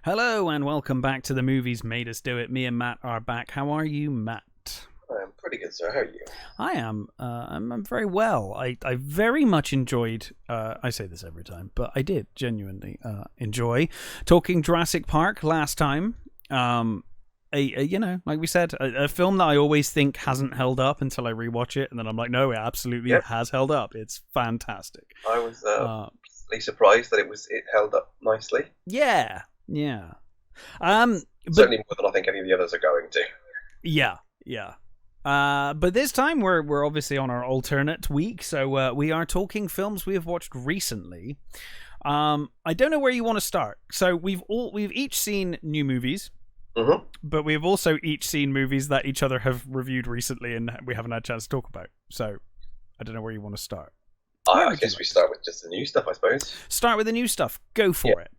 Hello and welcome back to The Movies Made Us Do It. Me and Matt are back. How are you, Matt? I'm pretty good, sir. How are you? I am. I'm very well. I very much enjoyed. I say this every time, but I did genuinely enjoy talking Jurassic Park last time. Like we said, a film that I always think hasn't held up until I rewatch it, and then I'm like, no, it absolutely has held up. It's fantastic. I was pleasantly surprised that it held up nicely. Yeah. Certainly more than I think any of the others are going to. Yeah. But this time we're obviously on our alternate week, so we are talking films we have watched recently. I don't know where you want to start. So we've each seen new movies, but we've also each seen movies that each other have reviewed recently and we haven't had a chance to talk about. So I don't know where you want to start. I guess we start with just the new stuff, I suppose. Start with the new stuff. Go for it.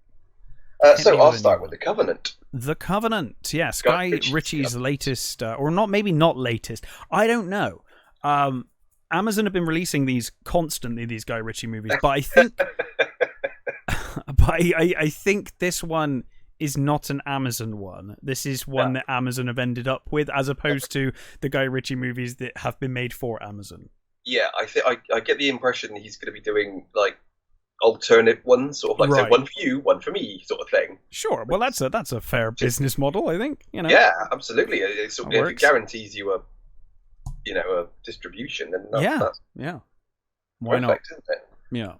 So I'll start with The Covenant. The Covenant, yes. Guy Ritchie's latest, or maybe not latest. I don't know. Amazon have been releasing these constantly, these Guy Ritchie movies, but I think, I think this one is not an Amazon one. This is one that Amazon have ended up with, as opposed to the Guy Ritchie movies that have been made for Amazon. Yeah, I get the impression he's going to be doing like alternate ones, sort of like so one for you, one for me, sort of thing. Sure. Well, that's a fair business model, I think. You know. Yeah, absolutely. If it guarantees you a distribution, then that's Why not? Isn't it? Yeah.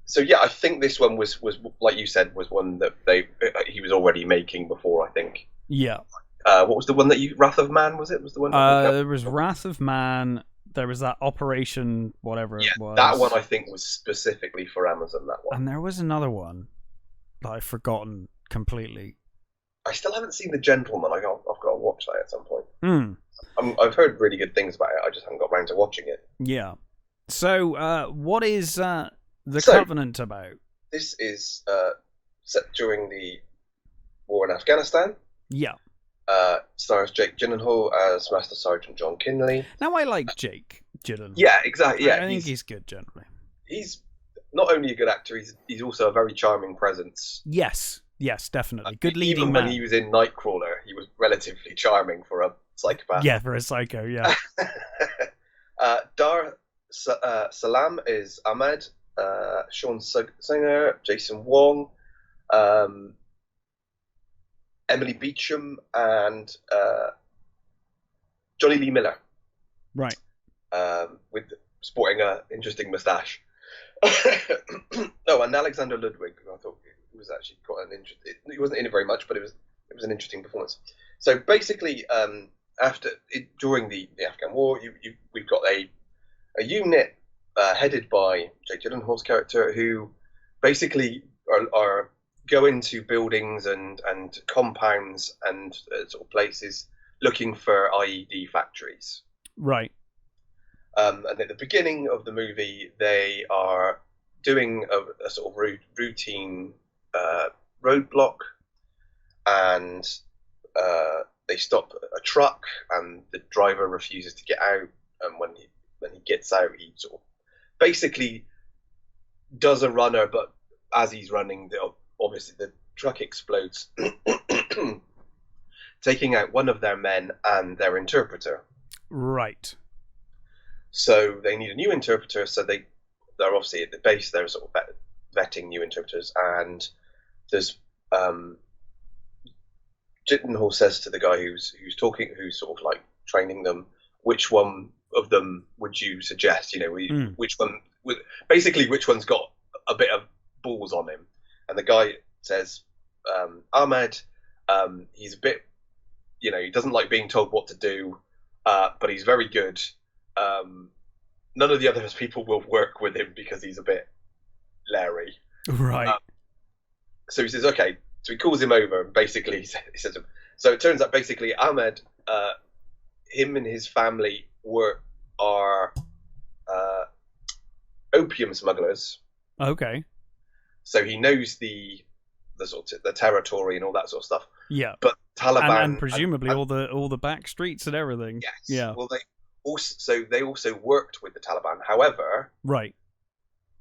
So yeah, I think this one was like you said, was one that he was already making before, I think. Yeah. What was the one that Wrath of Man, was it? Was the one? There was Wrath of Man. There was that Operation whatever it was. That one I think was specifically for Amazon, that one. And there was another one that I've forgotten completely. I still haven't seen The Gentleman. I've got to watch that at some point. I've heard really good things about it. I just haven't got around to watching it. Yeah. So, what is The Covenant about? This is set during the war in Afghanistan. Yeah. Stars Jake Gyllenhaal as Master Sergeant John Kinley. Now, I like Jake Gyllenhaal. Yeah, exactly. Yeah, I think he's good generally. He's not only a good actor; he's also a very charming presence. Yes, definitely. Good leading man. Even when he was in Nightcrawler, he was relatively charming for a psychopath. Yeah, for a psycho. Yeah. Dar Salam is Ahmed. Sean Singer, Jason Wong. Emily Beecham and Johnny Lee Miller, right? With sporting an interesting moustache. And Alexander Ludwig, who I thought was actually quite an interesting. He wasn't in it very much, but it was an interesting performance. So basically, during the Afghan War, we've got a unit headed by Jake Gyllenhaal's character, who basically are go into buildings and compounds and sort of places looking for IED factories. Right. And at the beginning of the movie, they are doing a sort of routine roadblock, and they stop a truck, and the driver refuses to get out. And when he gets out, he sort of basically does a runner, but as he's running, obviously the truck explodes, taking out one of their men and their interpreter. Right. So they need a new interpreter, so they're obviously at the base, they're sort of vetting new interpreters, and there's Gyllenhaal says to the guy who's sort of like training them, which one of them would you suggest? Which one basically which one's got a bit of balls on him? And the guy says, Ahmed, he's a bit, he doesn't like being told what to do, but he's very good. None of the other people will work with him because he's a bit Larry. Right. So he says, okay. So he calls him over and basically he says, so it turns out basically Ahmed, him and his family are opium smugglers. Okay. So he knows the sort of the territory and all that sort of stuff. Yeah. But Taliban and presumably all the back streets and everything. Yes. Yeah. Well, they also worked with the Taliban. However, right.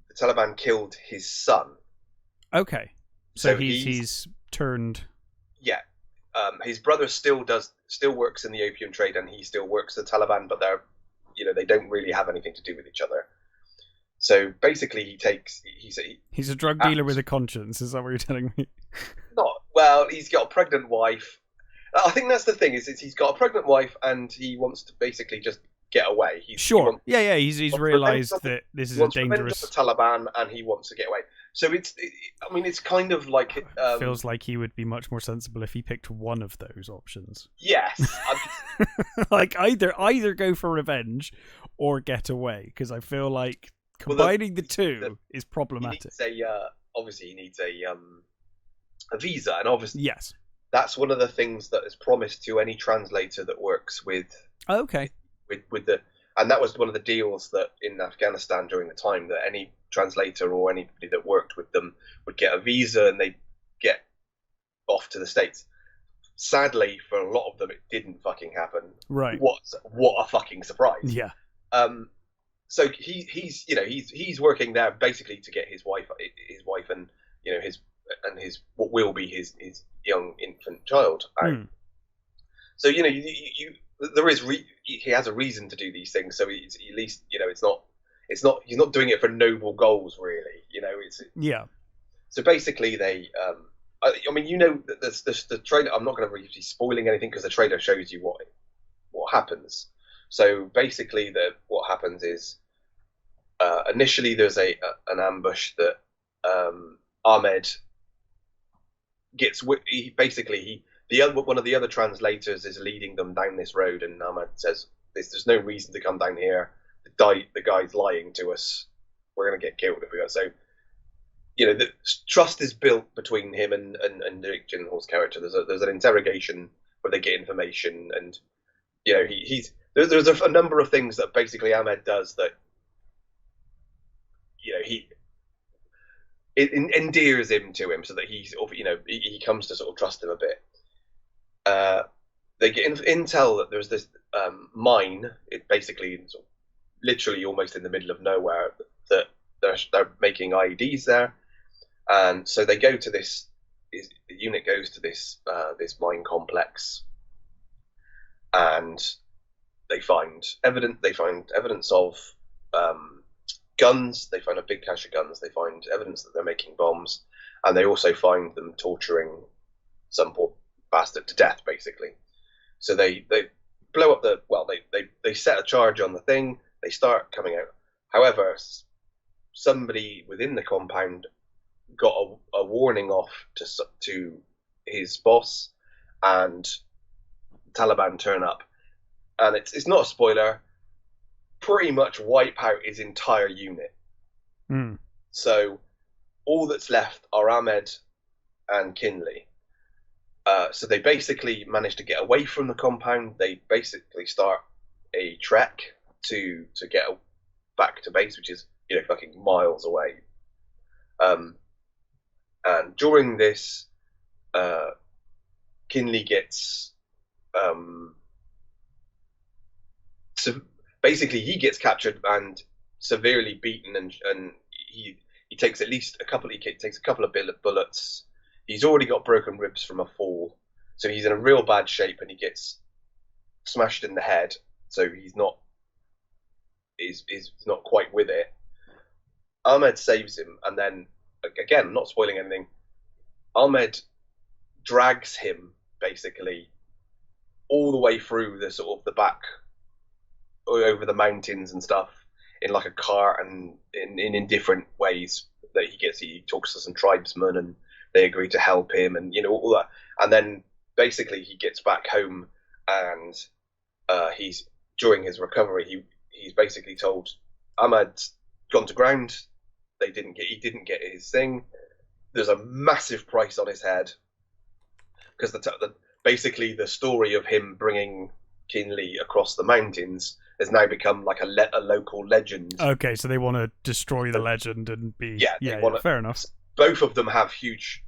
The Taliban killed his son. Okay. So he's turned. Yeah. His brother still works in the opium trade, and he still works the Taliban, but they don't really have anything to do with each other. So basically, he's a drug dealer with a conscience. Is that what you're telling me? He's got a pregnant wife. I think that's the thing. Is he's got a pregnant wife, and he wants to basically just get away. He's realised that this is a dangerous. The Taliban, and he wants to get away. So it's kind of like feels like he would be much more sensible if he picked one of those options. Yes, like either go for revenge or get away, because I feel like combining the two is problematic. Obviously, he needs a visa, and obviously, yes, that's one of the things that is promised to any translator that works with. Okay. And that was one of the deals that in Afghanistan during the time, that any translator or anybody that worked with them would get a visa and they'd get off to the States. Sadly, for a lot of them, it didn't fucking happen. Right. What a fucking surprise. Yeah. So he's working there basically to get his wife and his what will be his young infant child out. So he has a reason to do these things. So he's at least he's not doing it for noble goals really. Yeah. So basically they the trailer. I'm not going to really be spoiling anything because the trailer shows you what happens. So basically what happens is initially there's an ambush that Ahmed gets. One of the other translators is leading them down this road, and Ahmed says, "There's no reason to come down here. The guy's lying to us. We're going to get killed if we go." So, the trust is built between him and Jake Gyllenhaal's character. There's an interrogation where they get information, and there's a number of things that basically Ahmed does that it endears him to him, so that he comes to sort of trust him a bit. They get intel that there's this mine. It basically literally almost in the middle of nowhere, that they're making IEDs there, and so they go to this. The unit goes to this mine complex, and they find evidence of guns. They find a big cache of guns. They find evidence that they're making bombs, and they also find them torturing some poor bastard to death, basically. So they blow up they set a charge on the thing. They start coming out. However, somebody within the compound got a warning off to his boss, and Taliban turn up, and it's not a spoiler. Pretty much wipe out his entire unit. So all that's left are Ahmed and Kinley. So they basically manage to get away from the compound. They basically start a trek to get back to base, which is fucking miles away. And during this, Kinley gets so basically he gets captured and severely beaten, and he takes at least a couple of bullets. He's already got broken ribs from a fall, so he's in a real bad shape, and he gets smashed in the head. So he's not quite with it. Ahmed saves him, and then again, not spoiling anything, Ahmed drags him basically all the way through the sort of the back over the mountains and stuff in like a car, and in different ways that he talks to some tribesmen, and they agree to help him, and all that. And then basically he gets back home, and he's during his recovery he's basically told Ahmed's gone to ground. He didn't get his thing. There's a massive price on his head, because basically the story of him bringing Kinley across the mountains has now become like a local legend. Okay, so they want to destroy the legend and be... Yeah, fair enough. Both of them have huge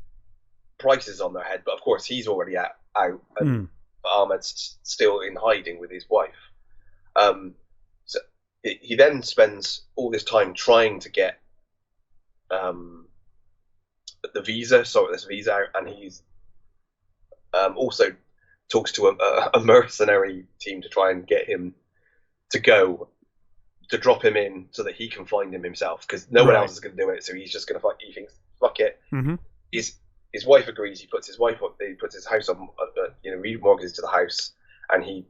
prices on their head, but of course he's already out, and Ahmed's still in hiding with his wife. So he then spends all this time trying to get this visa out, and also talks to a mercenary team to try and get him to drop him in so that he can find him himself, because no one else is going to do it. So he's just going to he thinks, fuck it. Mm-hmm. His wife agrees. He puts his house on, remortgages to the house, and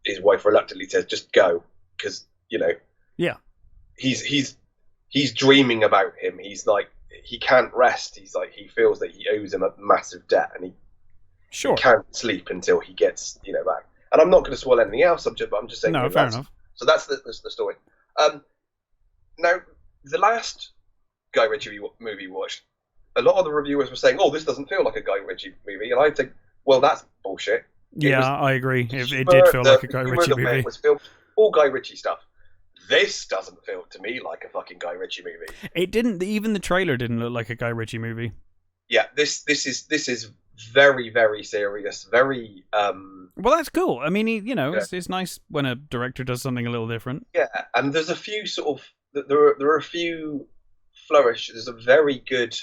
his wife reluctantly says, just go, because he's dreaming about him. He's like, he can't rest. He's like, he feels that he owes him a massive debt, and he can't sleep until he gets back. And I'm not going to spoil anything else. I'm just saying. No, fair enough. So that's the story. Now, the last Guy Ritchie movie we watched, a lot of the reviewers were saying, "Oh, this doesn't feel like a Guy Ritchie movie," and I think, well, that's bullshit. I agree. It did feel like a Guy Ritchie movie. Was filmed all Guy Ritchie stuff. This doesn't feel to me like a fucking Guy Ritchie movie. It didn't. Even the trailer didn't look like a Guy Ritchie movie. Yeah, this is very, very serious. Very. Well, that's cool. I mean, it's nice when a director does something a little different. Yeah, and there's a few sort of there are a few flourishes. There's a very good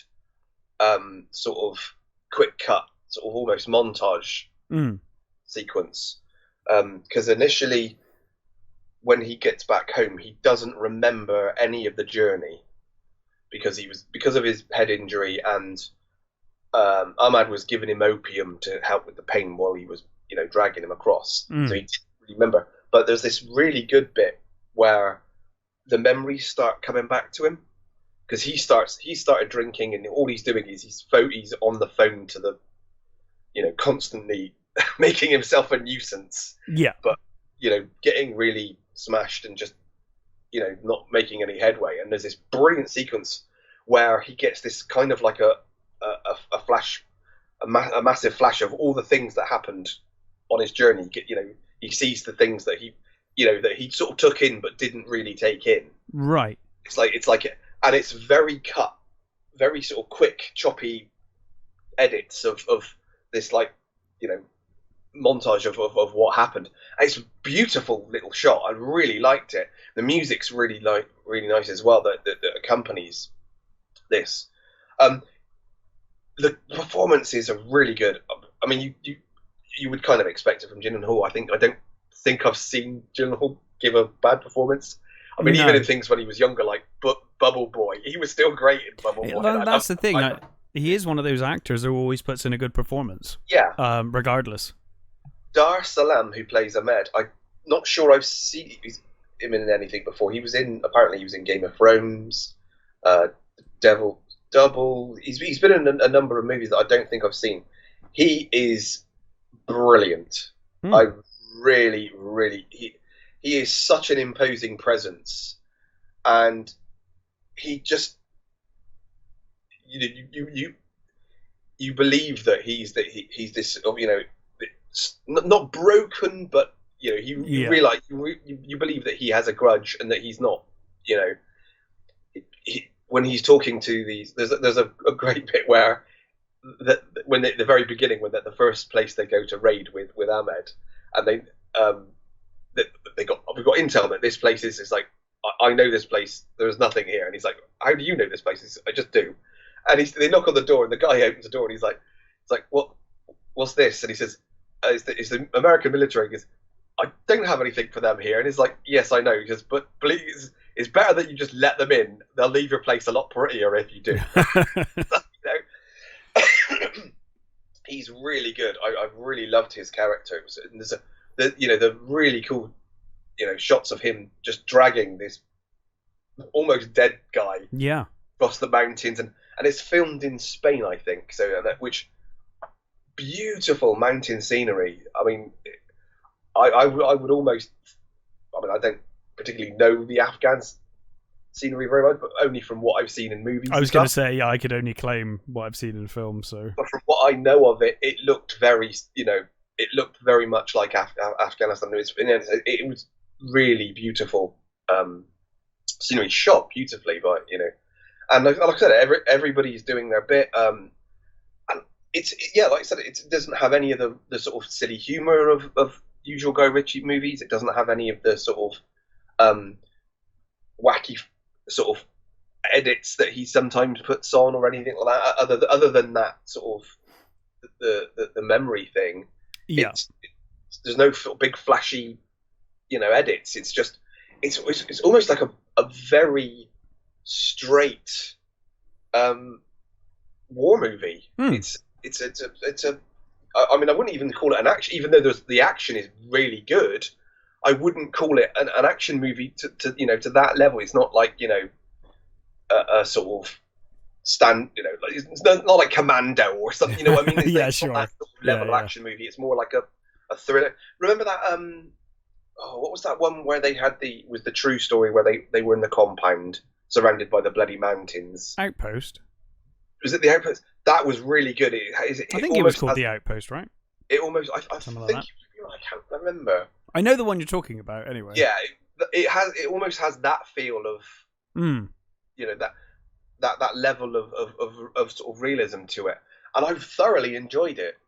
sort of quick cut, sort of almost montage sequence. Because initially, when he gets back home, he doesn't remember any of the journey because of his head injury, and Ahmad was giving him opium to help with the pain while he was dragging him across. So he didn't really remember. But there's this really good bit where the memories start coming back to him, because he started drinking, and all he's doing is he's on the phone to the constantly making himself a nuisance. Yeah. But getting really smashed and just not making any headway. And there's this brilliant sequence where he gets this kind of like a flash, a massive flash of all the things that happened on his journey. He sees the things that that he sort of took in but didn't really take in. Right. It's like, and it's very cut, very sort of quick, choppy edits of this montage of what happened. And it's a beautiful little shot. I really liked it. The music's really nice as well that accompanies this. The performances are really good. I mean, you would kind of expect it from Gyllenhaal. I don't think I've seen Gyllenhaal give a bad performance. I mean, even in things when he was younger, like Bubble Boy, he was still great in Bubble Boy. Well, that's the thing. He is one of those actors who always puts in a good performance. Yeah. Regardless. Dar Salam, who plays Ahmed, I'm not sure I've seen him in anything before. Apparently he was in Game of Thrones, Devil Double. He's been in a number of movies that I don't think I've seen. He is brilliant. I really, really, he is such an imposing presence, and he just you believe that he's this not broken, but you realize you believe that he has a grudge and that he's not when he's talking to these, there's a great bit where when the very beginning, when the first place they go to raid with Ahmed, and we've got intel that this place is like, I know this place, there's nothing here, and he's like, how do you know this place? I just do. And they knock on the door, and the guy opens the door, and he's like, what's this? And he says, it's the American military. He goes, I don't have anything for them here. And he's like, yes, I know. He goes, but please, it's better that you just let them in. They'll leave your place a lot prettier if you do. He's really good. I've really loved his character. And there's the really cool, shots of him just dragging this almost dead guy across the mountains, and it's filmed in Spain, I think. So which beautiful mountain scenery. I mean, I would almost. I mean, I don't particularly know the Afghan scenery very much, but only from what I've seen in movies. I was going to say, I could only claim what I've seen in film. So, but from what I know of it, it looked very, it looked very much like Afghanistan. It was really beautiful scenery, shot beautifully, but and like I said, everybody's doing their bit. And it's like I said, it doesn't have any of the sort of silly humor of usual Guy Ritchie movies. It doesn't have any of the sort of wacky sort of edits that he sometimes puts on or anything like that. Other than that sort of the memory thing. Yeah, there's no big flashy, edits. It's just it's almost like a very straight war movie. It's a I mean, I wouldn't even call it an action, even though the action is really good. I wouldn't call it an action movie to that level. It's not like a sort of like, it's not like Commando or something. You know what I mean? It's sure. Not that sort of level of action movie. It's more like a thriller. Remember that? What was that one where they had was the true story where they were in the compound surrounded by the bloody mountains? Outpost. Was it the Outpost? That was really good. I think it was called The Outpost, right? It almost. I think. Like I can't remember. I know the one you're talking about. Anyway. Yeah, it almost has that feel of. That level of sort of realism to it, and I've thoroughly enjoyed it.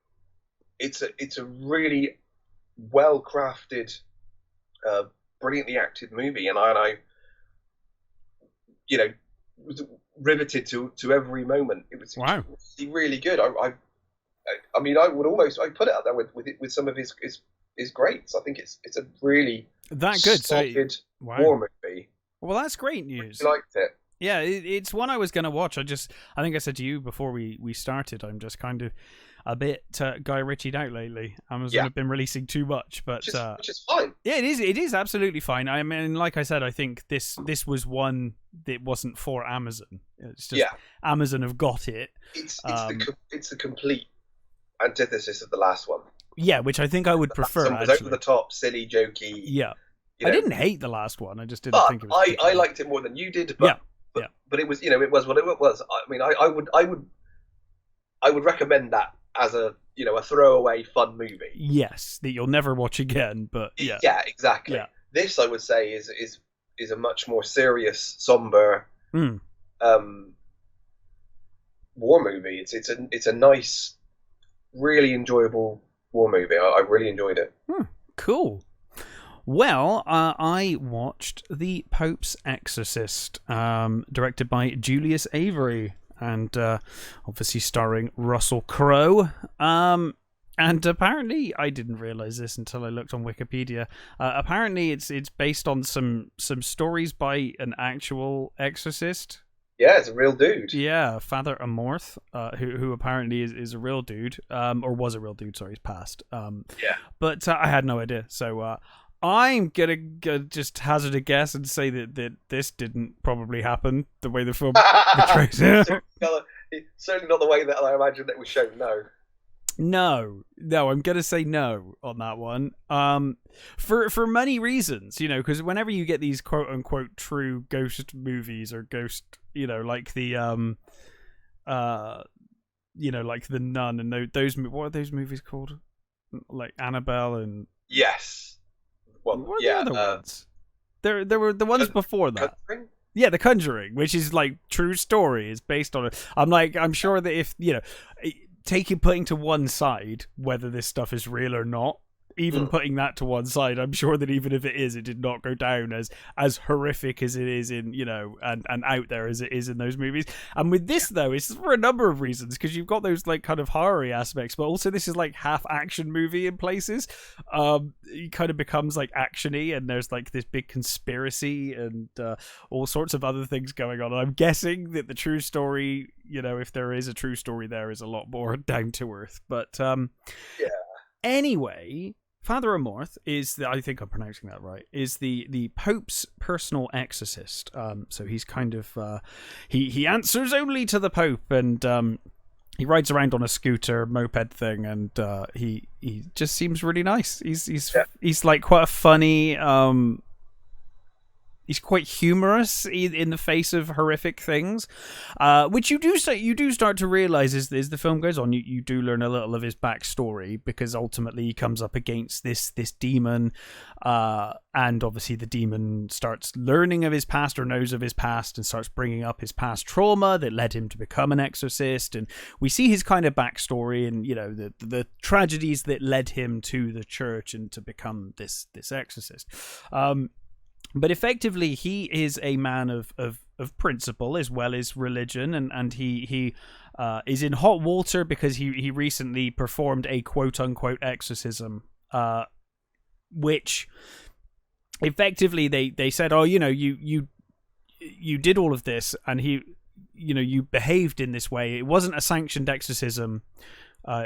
It's a really well crafted, brilliantly acted movie, and I was riveted to every moment. It was really good. I mean, I put it up there with some of his greats. I think it's a really that good solid war movie. Well, that's great news. I liked it. Yeah, it's one I was going to watch. I think I said to you before we started, I'm just kind of a bit Guy Ritchie'd out lately. Amazon have been releasing too much, but which is fine. Yeah, it is absolutely fine. I mean, like I said, I think this was one that wasn't for Amazon. It's just Amazon have got it. It's the complete antithesis of the last one. Yeah, which I think I would prefer. It was over the top, silly, jokey. Yeah, I didn't hate the last one. I just didn't think it was. I liked it more than you did. But, but it was it was what it was. I mean, I would recommend that as a throwaway fun movie. Yes, that you'll never watch again. But yeah, exactly. Yeah. This I would say is a much more serious, somber war movie. It's a nice, really enjoyable war movie. I really enjoyed it. Cool. Well, I watched The Pope's Exorcist, directed by Julius Avery, and obviously starring Russell Crowe. And apparently, I didn't realize this until I looked on Wikipedia. Apparently, it's based on some stories by an actual exorcist. Yeah, it's a real dude. Yeah, Father Amorth, who apparently is a real dude, or was a real dude. Sorry, he's passed. But I had no idea. So I'm gonna just hazard a guess and say that this didn't probably happen the way the film portrays it. Certainly not the way that I imagined it was shown. No, I'm gonna say no on that one. For many reasons, because whenever you get these quote unquote true ghost movies or ghost, like the like The Nun and those what are those movies called? Like Annabelle and yes. Well, what are the other ones? There were the ones before that. Conjuring? Yeah, The Conjuring, which is like true story, is based on it. I'm sure that if putting to one side whether this stuff is real or not, even putting that to one side, I'm sure that even if it is, it did not go down as horrific as it is in, and out there as it is in those movies. And with this, though, it's for a number of reasons, because you've got those like kind of horror aspects, but also this is like half action movie in places. It kind of becomes like actiony, and there's like this big conspiracy and all sorts of other things going on. And I'm guessing that the true story, if there is a true story there, is a lot more down to earth. But anyway, Father Amorth is I think I'm pronouncing that right, is the Pope's personal exorcist. So he's kind of he answers only to the Pope, and he rides around on a scooter moped thing, and he just seems really nice. He's like quite a funny. He's quite humorous in the face of horrific things, which you do start to realize as the film goes on. You do learn a little of his backstory, because ultimately he comes up against this demon, and obviously the demon starts learning of his past, or knows of his past, and starts bringing up his past trauma that led him to become an exorcist. And we see his kind of backstory, and the tragedies that led him to the church and to become this exorcist. But effectively, he is a man of of principle as well as religion, and he is in hot water because he recently performed a quote unquote exorcism, which effectively they said, oh, you did all of this, and you behaved in this way. It wasn't a sanctioned exorcism.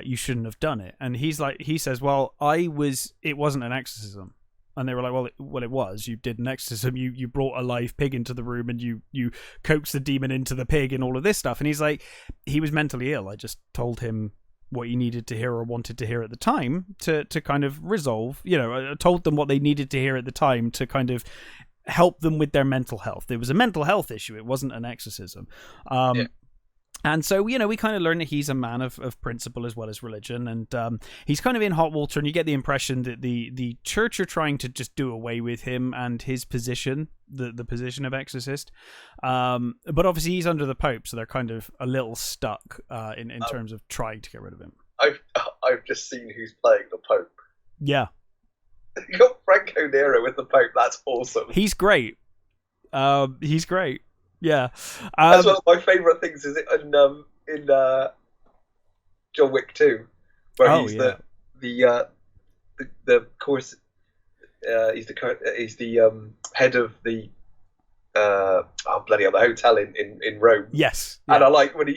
You shouldn't have done it. And he says, well, it wasn't an exorcism. And they were like, well, it was. You did an exorcism. You brought a live pig into the room, and you coaxed the demon into the pig, and all of this stuff. And he's like, he was mentally ill. I just told him what he needed to hear or wanted to hear at the time to kind of resolve. I told them what they needed to hear at the time to kind of help them with their mental health. It was a mental health issue. It wasn't an exorcism. And so, we kind of learn that he's a man of principle as well as religion, and he's kind of in hot water, and you get the impression that the church are trying to just do away with him and his position, the position of exorcist. But obviously he's under the Pope, so they're kind of a little stuck in terms of trying to get rid of him. I've just seen who's playing the Pope. Yeah. You got Franco Nero with the Pope. That's awesome. He's great. He's great. Yeah, that's one of my favourite things. Is it in John Wick 2, where he's the course. He's the head of the the hotel in Rome. Yes, and I like when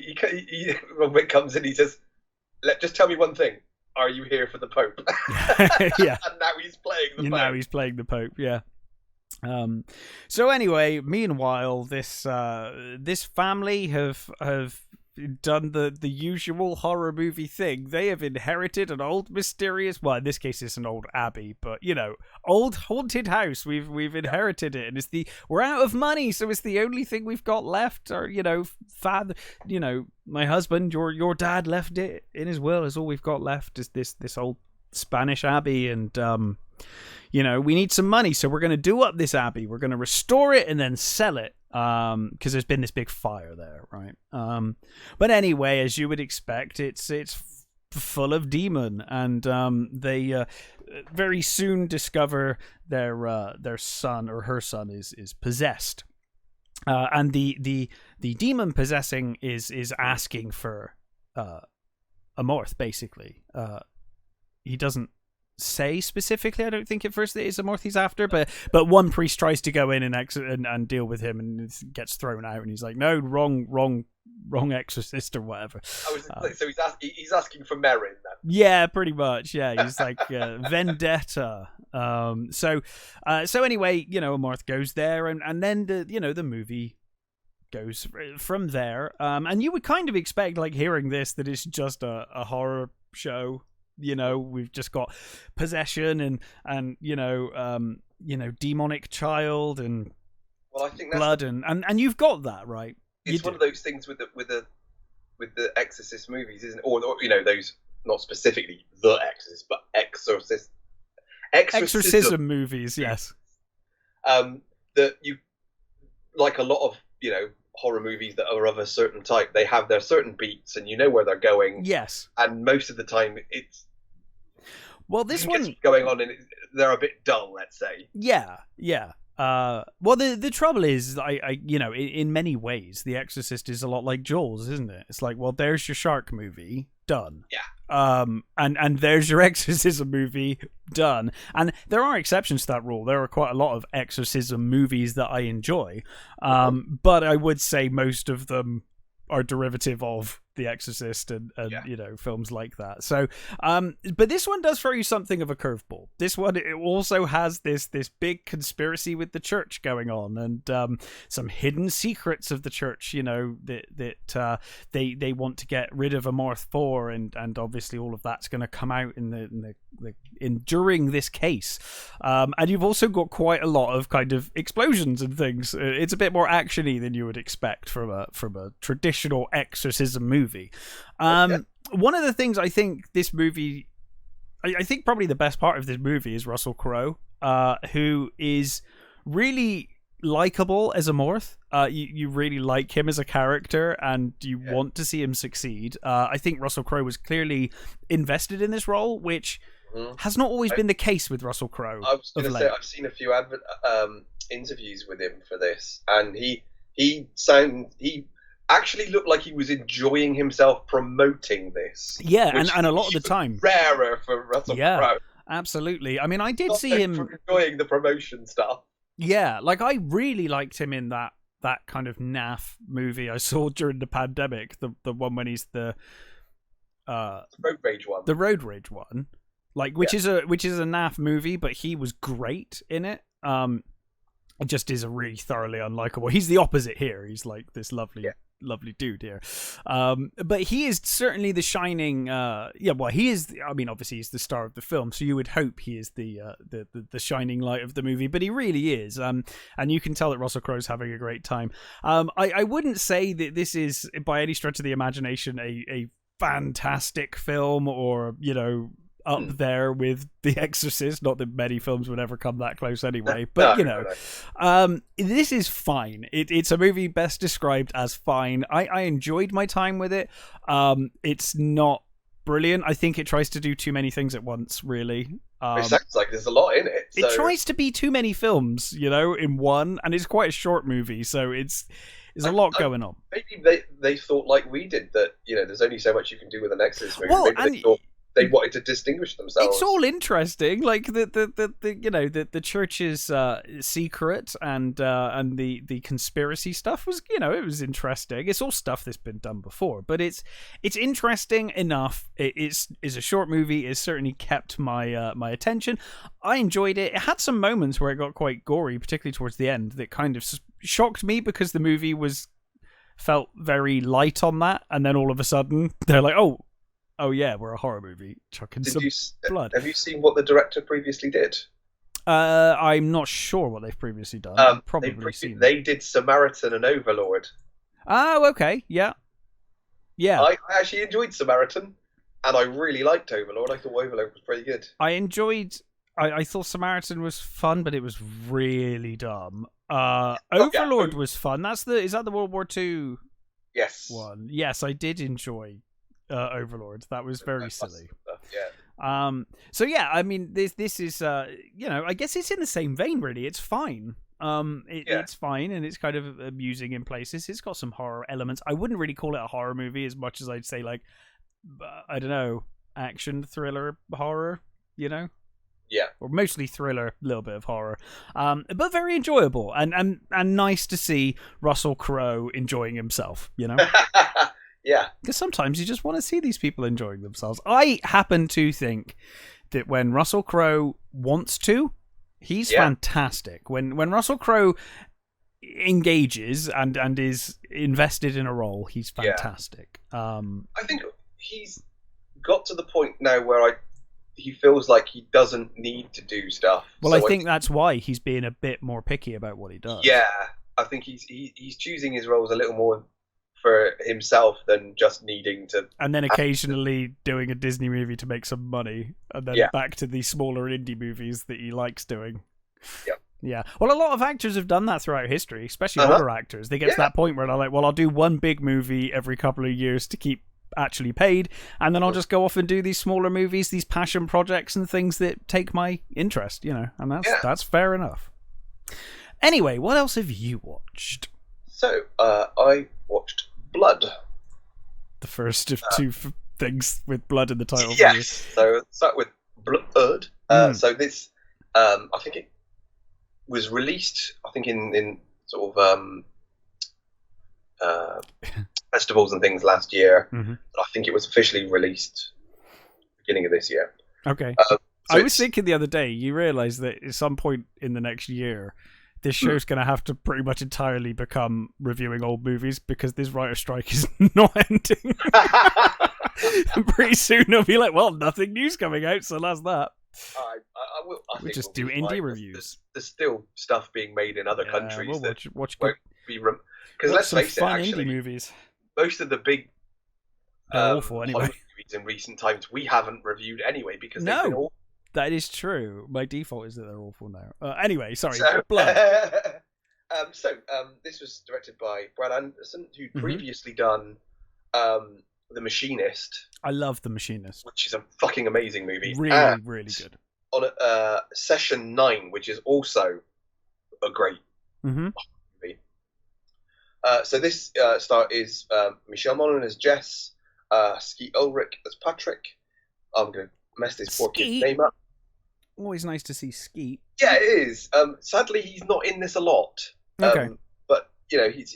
when Wick comes in, he says, "Just tell me one thing. Are you here for the Pope?" Yeah, and now he's playing the Pope. Now he's playing the Pope. Yeah. So anyway, meanwhile, this family have done the usual horror movie thing. They have inherited an old mysterious, well, in this case it's an old abbey, but old haunted house. We've inherited it, and we're out of money, so it's the only thing we've got left. Or father, my husband, your dad left it in his will. Is all we've got left is this old Spanish abbey, and we need some money, so we're going to do up this abbey. We're going to restore it and then sell it, because there's been this big fire there, right? But anyway, as you would expect, it's full of demon, and they very soon discover their son or her son is possessed, and the demon possessing is asking for a Morth, basically. He doesn't say specifically, I don't think at first, that it's a Morth he's after, but one priest tries to go in and deal with him, and gets thrown out, and he's like, no, wrong exorcist or whatever. So he's asking for Merrin then. Yeah, pretty much. Yeah, he's like vendetta. So anyway, a Morth goes there, and then the movie goes from there, and you would kind of expect, like, hearing this, that it's just a horror show. We've just got possession and demonic child and I think blood and you've got that, right? It's one of those things with the Exorcist movies, isn't it? Or those, not specifically the Exorcist, but exorcism movies, yes. That you, like a lot of horror movies that are of a certain type, they have their certain beats, and where they're going. Yes. And most of the time, it's this one going on, and they're a bit dull, let's say. Yeah. Well, the trouble is, I in many ways, The Exorcist is a lot like Jaws, isn't it? It's like, well, there's your shark movie, done. Yeah. And there's your exorcism movie, done. And there are exceptions to that rule. There are quite a lot of exorcism movies that I enjoy, but I would say most of them are derivative of The Exorcist and films like that. So, but this one does throw you something of a curveball. This one, it also has this big conspiracy with the church going on, and some hidden secrets of the church. That they want to get rid of a Morth for, and obviously all of that's going to come out during this case. And you've also got quite a lot of kind of explosions and things. It's a bit more actiony than you would expect from a traditional exorcism movie. One of the things I think this movie, I think probably the best part of this movie is Russell Crowe, who is really likable as a Morth. You really like him as a character, and you want to see him succeed. I think Russell Crowe was clearly invested in this role, which has not always been the case with Russell Crowe. I was going to say, I've seen a few interviews with him for this, and he he actually looked like he was enjoying himself promoting this. Yeah, and a lot of the time, rarer for Russell Crowe. Absolutely. I mean, I did see him enjoying the promotion stuff. Yeah, like I really liked him in that kind of naff movie I saw during the pandemic, the one when he's the road rage one. The road rage one. Like which is a naff movie, but he was great in it. It just is a really thoroughly unlikable. He's the opposite here. He's like this lovely dude here. But he is certainly the shining he is I mean, obviously he's the star of the film, so you would hope he is the shining light of the movie, but he really is. And you can tell that Russell Crowe's having a great time. I wouldn't say that this is by any stretch of the imagination a fantastic film, or up there with The Exorcist. Not that many films would ever come that close anyway, but this is fine. It's a movie best described as fine. I enjoyed my time with it. It's not brilliant. I think it tries to do too many things at once, really. It sounds like there's a lot in it. So. It tries to be too many films, in one, and it's quite a short movie, so there's a lot going on. Maybe they thought like we did, that there's only so much you can do with an Exorcist movie. Well, maybe they thought they wanted to distinguish themselves. It's all interesting, like the church's secret and the conspiracy stuff was it was interesting. It's all stuff that's been done before, but it's interesting enough. It's a short movie. It certainly kept my my attention. I enjoyed it. It had some moments where it got quite gory, particularly towards the end, that kind of shocked me because the movie felt very light on that, and then all of a sudden they're like, oh yeah, we're a horror movie. Chucking some blood. Have you seen what the director previously did? I'm not sure what they've previously done. They did Samaritan and Overlord. Oh, okay, yeah. I actually enjoyed Samaritan, and I really liked Overlord. I thought Overlord was pretty good. I thought Samaritan was fun, but it was really dumb. Overlord was fun. Is that the World War II? Yes. One. Yes, I did enjoy Overlord. That was very silly. So yeah, I mean, this is I guess it's in the same vein, really. It's fine. It's fine, and it's kind of amusing in places. It's got some horror elements. I wouldn't really call it a horror movie as much as I'd say, like, I don't know, action thriller horror. Yeah. Or mostly thriller, a little bit of horror. But very enjoyable and nice to see Russell Crowe enjoying himself, Yeah. Because sometimes you just want to see these people enjoying themselves. I happen to think that when Russell Crowe wants to, he's fantastic. When Russell Crowe engages and is invested in a role, he's fantastic. I think he's got to the point now where he feels like he doesn't need to do stuff. Well, I think that's why he's being a bit more picky about what he does. Yeah, I think he's choosing his roles a little more for himself than just needing to. And then occasionally doing a Disney movie to make some money, and then back to the smaller indie movies that he likes doing. Yep. Yeah. Well, a lot of actors have done that throughout history, especially horror actors. They get to that point where they're like, well, I'll do one big movie every couple of years to keep actually paid, and then I'll just go off and do these smaller movies, these passion projects and things that take my interest, and that's fair enough. Anyway, what else have you watched? So, I watched Blood. The first of two things with blood in the title. Yes, so start with Blood. So this, I think it was released, in sort of festivals and things last year. Mm-hmm. I think it was officially released beginning of this year. Okay. I was thinking the other day, you realise that at some point in the next year, this show's going to have to pretty much entirely become reviewing old movies, because this writer strike is not ending. And pretty soon they'll be like, well, nothing new's coming out, so that's that. I we'll just do indie reviews. There's still stuff being made in other countries we'll that watch won't be... Because let's face it, actually, indie movies. Most of the big awful anyway. movies in recent times we haven't reviewed anyway, because they've been awful. That is true. My default is that they're awful now. Anyway, sorry. Blood. This was directed by Brad Anderson, who'd previously done The Machinist. I love The Machinist, which is a fucking amazing movie. Really, really good. On Session 9, which is also a great movie. So this star is Michelle Monaghan as Jess, Skeet Ulrich as Patrick. I'm going to mess this poor kid's Skeet. name up. Always nice to see Skeet. Yeah, it is. Sadly, he's not in this a lot. Okay. But he's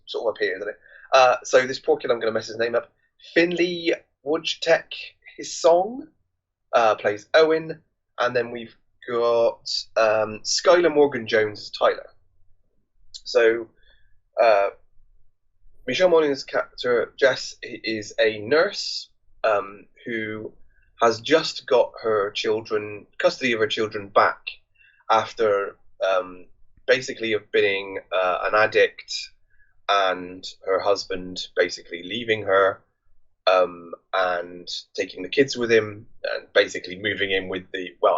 sort of up here, isn't it? So this poor kid, I'm going to mess his name up. Finley Wojtek, his song, plays Owen, and then we've got Skylar Morgan Jones as Tyler. So Michelle Monaghan's character Jess is a nurse who has just got custody of her children back after basically of being an addict and her husband basically leaving her and taking the kids with him and basically moving in with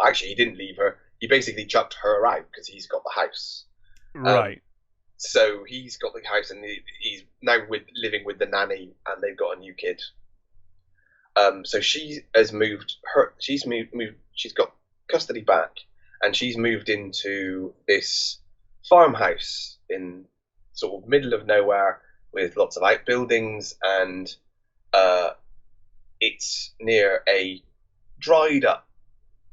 actually he didn't leave her, he basically chucked her out because he's got the house. Right. So he's got the house and he's now living with the nanny and they've got a new kid. So she has she's got custody back and she's moved into this farmhouse in sort of middle of nowhere with lots of outbuildings and it's near a dried up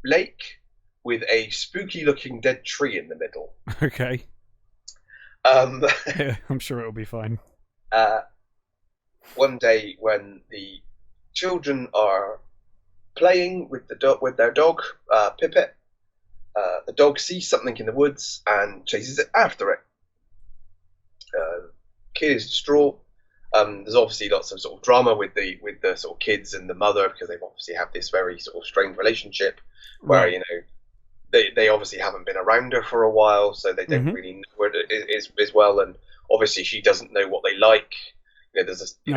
lake with a spooky looking dead tree in the middle. Okay. Yeah, I'm sure it'll be fine. One day when the children are playing with their dog, Pippet, the dog sees something in the woods and chases it after it. Kid is distraught. There's obviously lots of sort of drama with the sort of kids and the mother because they obviously have this very sort of strained relationship where they obviously haven't been around her for a while, so they don't really know where it is as well. And obviously, she doesn't know what they like. There's she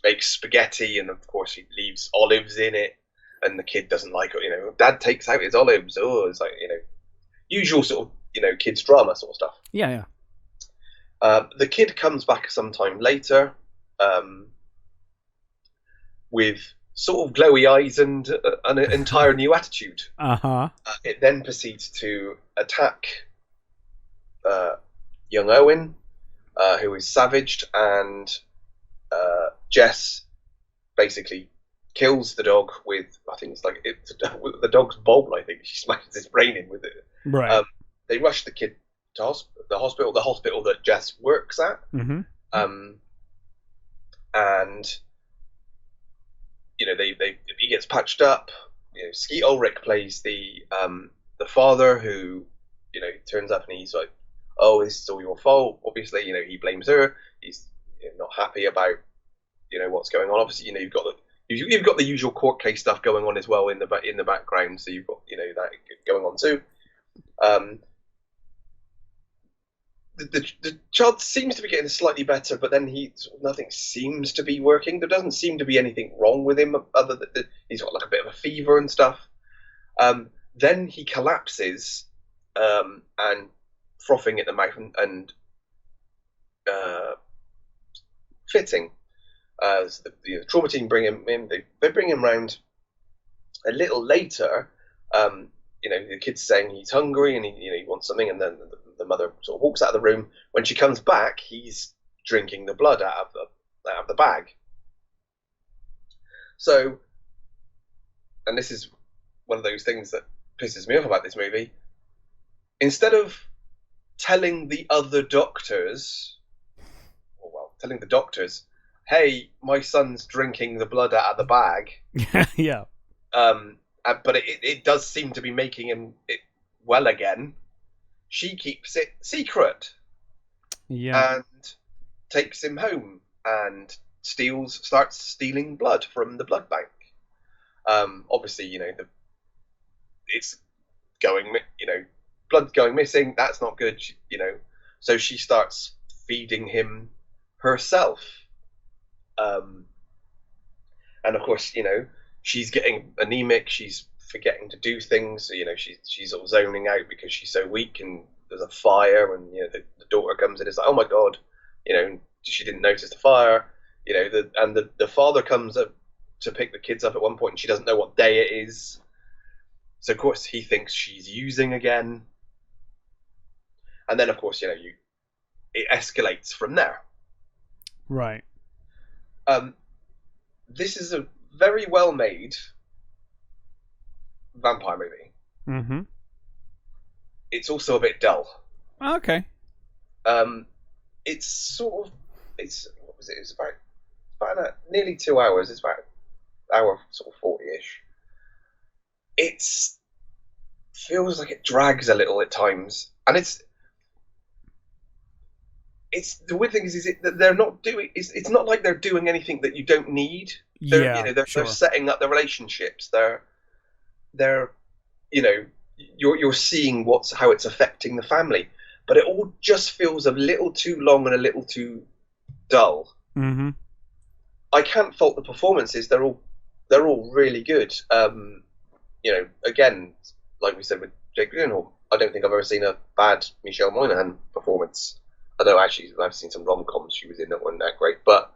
makes spaghetti, and of course, she leaves olives in it, and the kid doesn't like it. Dad takes out his olives. Oh, it's like usual sort of kids drama sort of stuff. Yeah. The kid comes back sometime later, with sort of glowy eyes and an entire new attitude. It then proceeds to attack young Owen, who is savaged, and Jess basically kills the dog with, I think it's like the dog's bowl. I think she smashes his brain in with it. Right. They rush the kid to the hospital that Jess works at, and he gets patched up. Skeet Ulrich plays the father who turns up and he's like, oh, this is all your fault. Obviously, he blames her. He's not happy about what's going on. Obviously, you've got the usual court case stuff going on as well in the background. So you've got that going on too. The child seems to be getting slightly better, but then nothing seems to be working. There doesn't seem to be anything wrong with him other than he's got like a bit of a fever and stuff. Then he collapses and frothing at the mouth and fitting. So the trauma team bring him in. They bring him round a little later. The kid's saying he's hungry and he wants something, and then the mother sort of walks out of the room. When she comes back, he's drinking the blood out of the bag. So, and this is one of those things that pisses me off about this movie. Instead of telling the doctors, hey, my son's drinking the blood out of the bag. Yeah. But it does seem to be making him well again. She keeps it secret. Yeah. And takes him home and starts stealing blood from the blood bank. Obviously, it's going, blood's going missing. That's not good, So she starts feeding him herself. And of course, she's getting anemic. She's forgetting to do things. So, she's sort of zoning out because she's so weak. And there's a fire, and the daughter comes in. It's like, oh my god, she didn't notice the fire. The father comes up to pick the kids up at one point, and she doesn't know what day it is. So of course he thinks she's using again. And then of course it escalates from there. Right. This is a very well made vampire movie. Mm-hmm. It's also a bit dull. Okay. It's sort of what was it? It's about nearly 2 hours. It's about hour sort of 40-ish. It feels like it drags a little at times, and it's the weird thing is that they're not doing. It's not like they're doing anything that you don't need. They're setting up the relationships. They're you're seeing how it's affecting the family, but it all just feels a little too long and a little too dull. Mm-hmm. I can't fault the performances. They're all really good. Again, like we said with Jake Gyllenhaal, I don't think I've ever seen a bad Michelle Monaghan performance. Although actually, I've seen some rom-coms she was in that weren't that great, but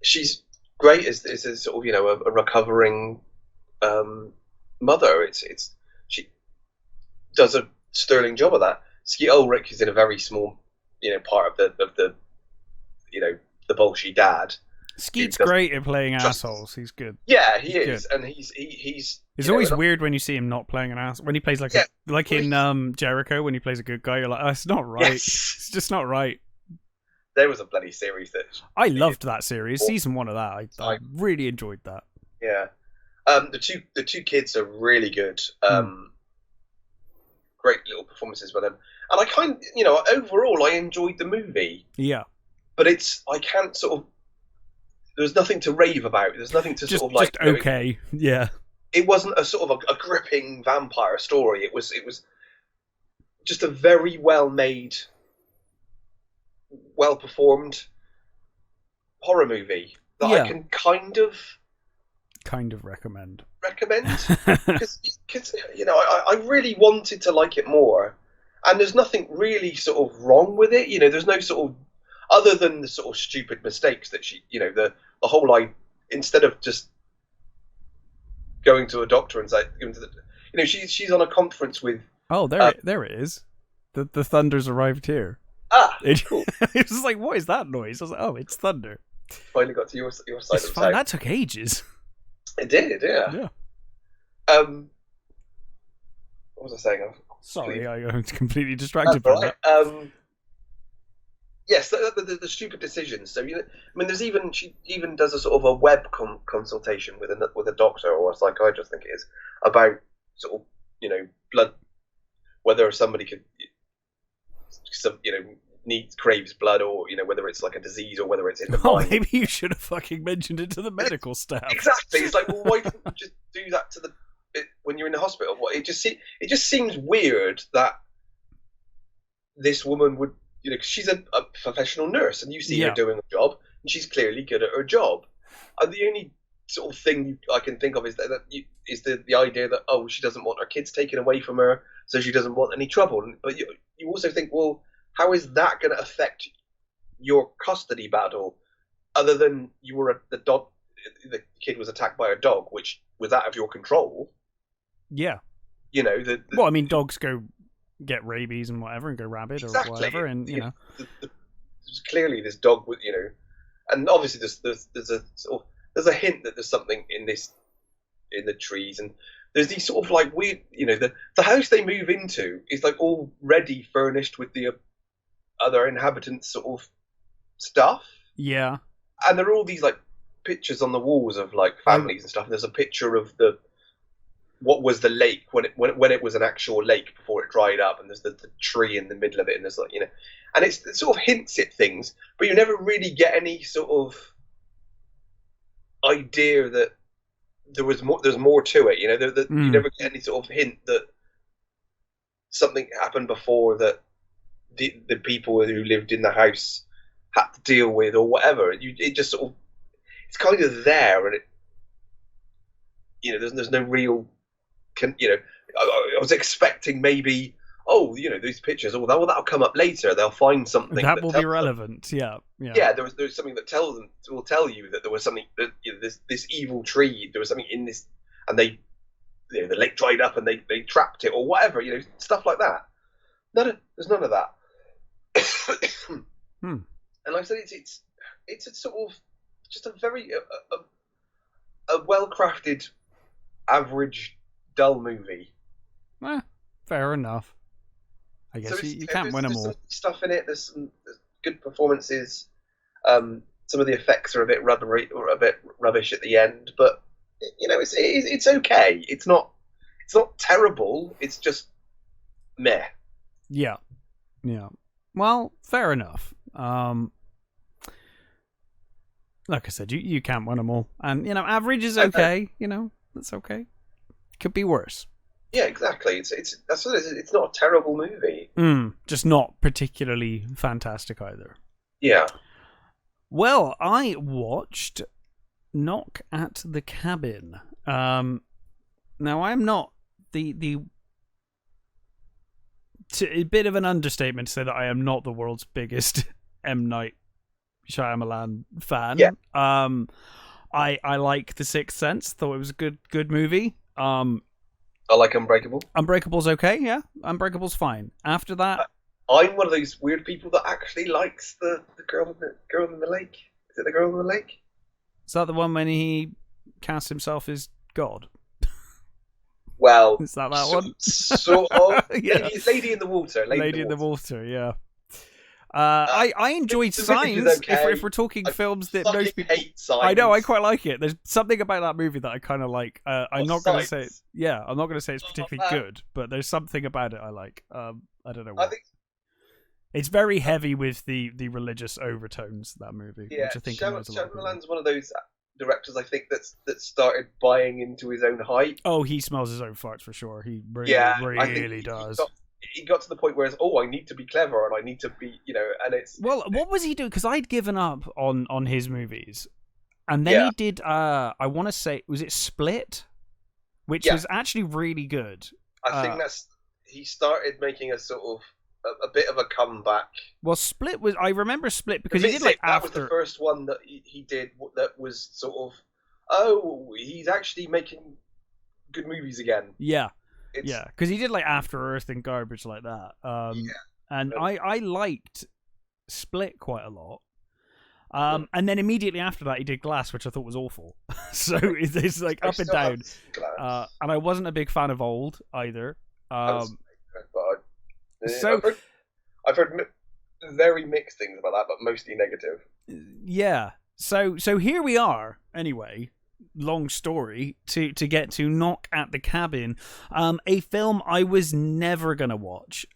she's great as a sort of a recovering mother. She does a sterling job of that. Skeet Ulrich is in a very small part of the the bolshy dad. Skeet's great at playing assholes. He's good. Yeah, he is, good. And he's. It's always weird when you see him not playing an ass. When he plays in Jericho, when he plays a good guy, you're like, oh, it's not right. Yes. It's just not right. There was a bloody series that I loved that series. Season 1 of that, I really enjoyed that. Yeah, the two kids are really good. Great little performances by them, and I overall I enjoyed the movie. Yeah, but I can't sort of. There's nothing to rave about. There's nothing to sort of like. Just okay, yeah. It wasn't a sort of a gripping vampire story. It was just a very well made, well performed horror movie that I can kind of recommend because I really wanted to like it more, and there's nothing really sort of wrong with it. There's no sort of other than the sort of stupid mistakes that she, the whole instead of just going to a doctor and say, she's on a conference with. Oh, there it is. The thunder's arrived here. Cool. It was like, what is that noise? I was like, oh, it's thunder. Finally got to your side of the town. That took ages. It did, yeah. Yeah. What was I saying? Sorry, I completely distracted by that. Yes, the stupid decisions. So she even does a sort of a web consultation with a doctor or a psychiatrist, I think it is, about sort of blood, whether somebody could, craves blood, or when it's like a disease or whether it's in the mind. Maybe you should have fucking mentioned it to the medical staff. Exactly. It's like, well, why didn't you just do that when you're in the hospital? It just seems weird that this woman would. Because she's a professional nurse, and you see her doing a job, and she's clearly good at her job. And the only sort of thing I can think of is the idea that she doesn't want her kids taken away from her, so she doesn't want any trouble. But you also think, well, how is that going to affect your custody battle? Other than the kid was attacked by a dog, which was out of your control. Yeah. Well, I mean, dogs go get rabies and whatever and go rabid or whatever, and there's clearly this dog with and obviously there's a hint that there's something in the trees, and there's these sort of like weird the house they move into is like already furnished with the other inhabitants sort of stuff, and there are all these like pictures on the walls of like families and stuff, and there's a picture of what was the lake when it was an actual lake before it dried up, and there's the tree in the middle of it, and there's like and it sort of hints at things, but you never really get any sort of idea that there's more to it. You never get any sort of hint that something happened before that the people who lived in the house had to deal with or whatever. It just sort of, it's kind of there, and there's no real. I was expecting maybe, these pictures, that'll come up later. They'll find something that will be relevant. Yeah. There's something that will tell you that there was something that this evil tree. There was something in this, and the lake dried up and they trapped it or whatever. Stuff like that. There's none of that. Hmm. And like I said, it's a sort of just a very a well crafted, average, dull movie. Fair enough. I guess So you can't win them all. There's some stuff in it. There's good performances. Some of the effects are a bit rubbery or a bit rubbish at the end, but it's okay. It's not terrible. It's just meh. Yeah. Well, fair enough. Like I said, you can't win them all, and average is okay. That's okay. Could be worse. Yeah, exactly. It's not a terrible movie. Just not particularly fantastic either. Yeah. Well, I watched Knock at the Cabin. Now I'm not a bit of an understatement to say that I am not the world's biggest M. Night Shyamalan fan. Yeah. I like The Sixth Sense. Thought it was a good movie. I like Unbreakable. Unbreakable's okay, yeah. Unbreakable's fine. After that, I'm one of those weird people that actually likes the girl in the lake. Is it the girl in the lake? Is that the one when he casts himself as God? Well, is that one? Sort of. Yeah. Lady in the Water. Lady in the Water, yeah. I enjoyed Signs. Okay. If we're talking films that most people hate Signs. I know, I quite like it. There's something about that movie that I kind of like. I'm not going to say I'm not going to say it's particularly good, but there's something about it I like. I don't know what. I think it's very heavy with the religious overtones, that movie. Yeah, which I think Shyamalan's one of those directors I think that started buying into his own hype. Oh, he smells his own farts for sure. He really does. He got to the point where it's, I need to be clever and I need to be, and it's... Well, what was he doing? Because I'd given up on his movies. And then he did, I want to say, was it Split? Which was actually really good. I think he started making a sort of, a bit of a comeback. Well, Split was, I remember Split because he did like that was the first one that he did that was sort of, he's actually making good movies again. Yeah. Yeah, because he did like After Earth and garbage like that. And I liked Split quite a lot. And then immediately after that, he did Glass, which I thought was awful. So it's like up and down. And I wasn't a big fan of Old either. I've heard very mixed things about that, but mostly negative. Yeah. So here we are. Anyway. Long story to get to Knock at the Cabin, a film I was never gonna watch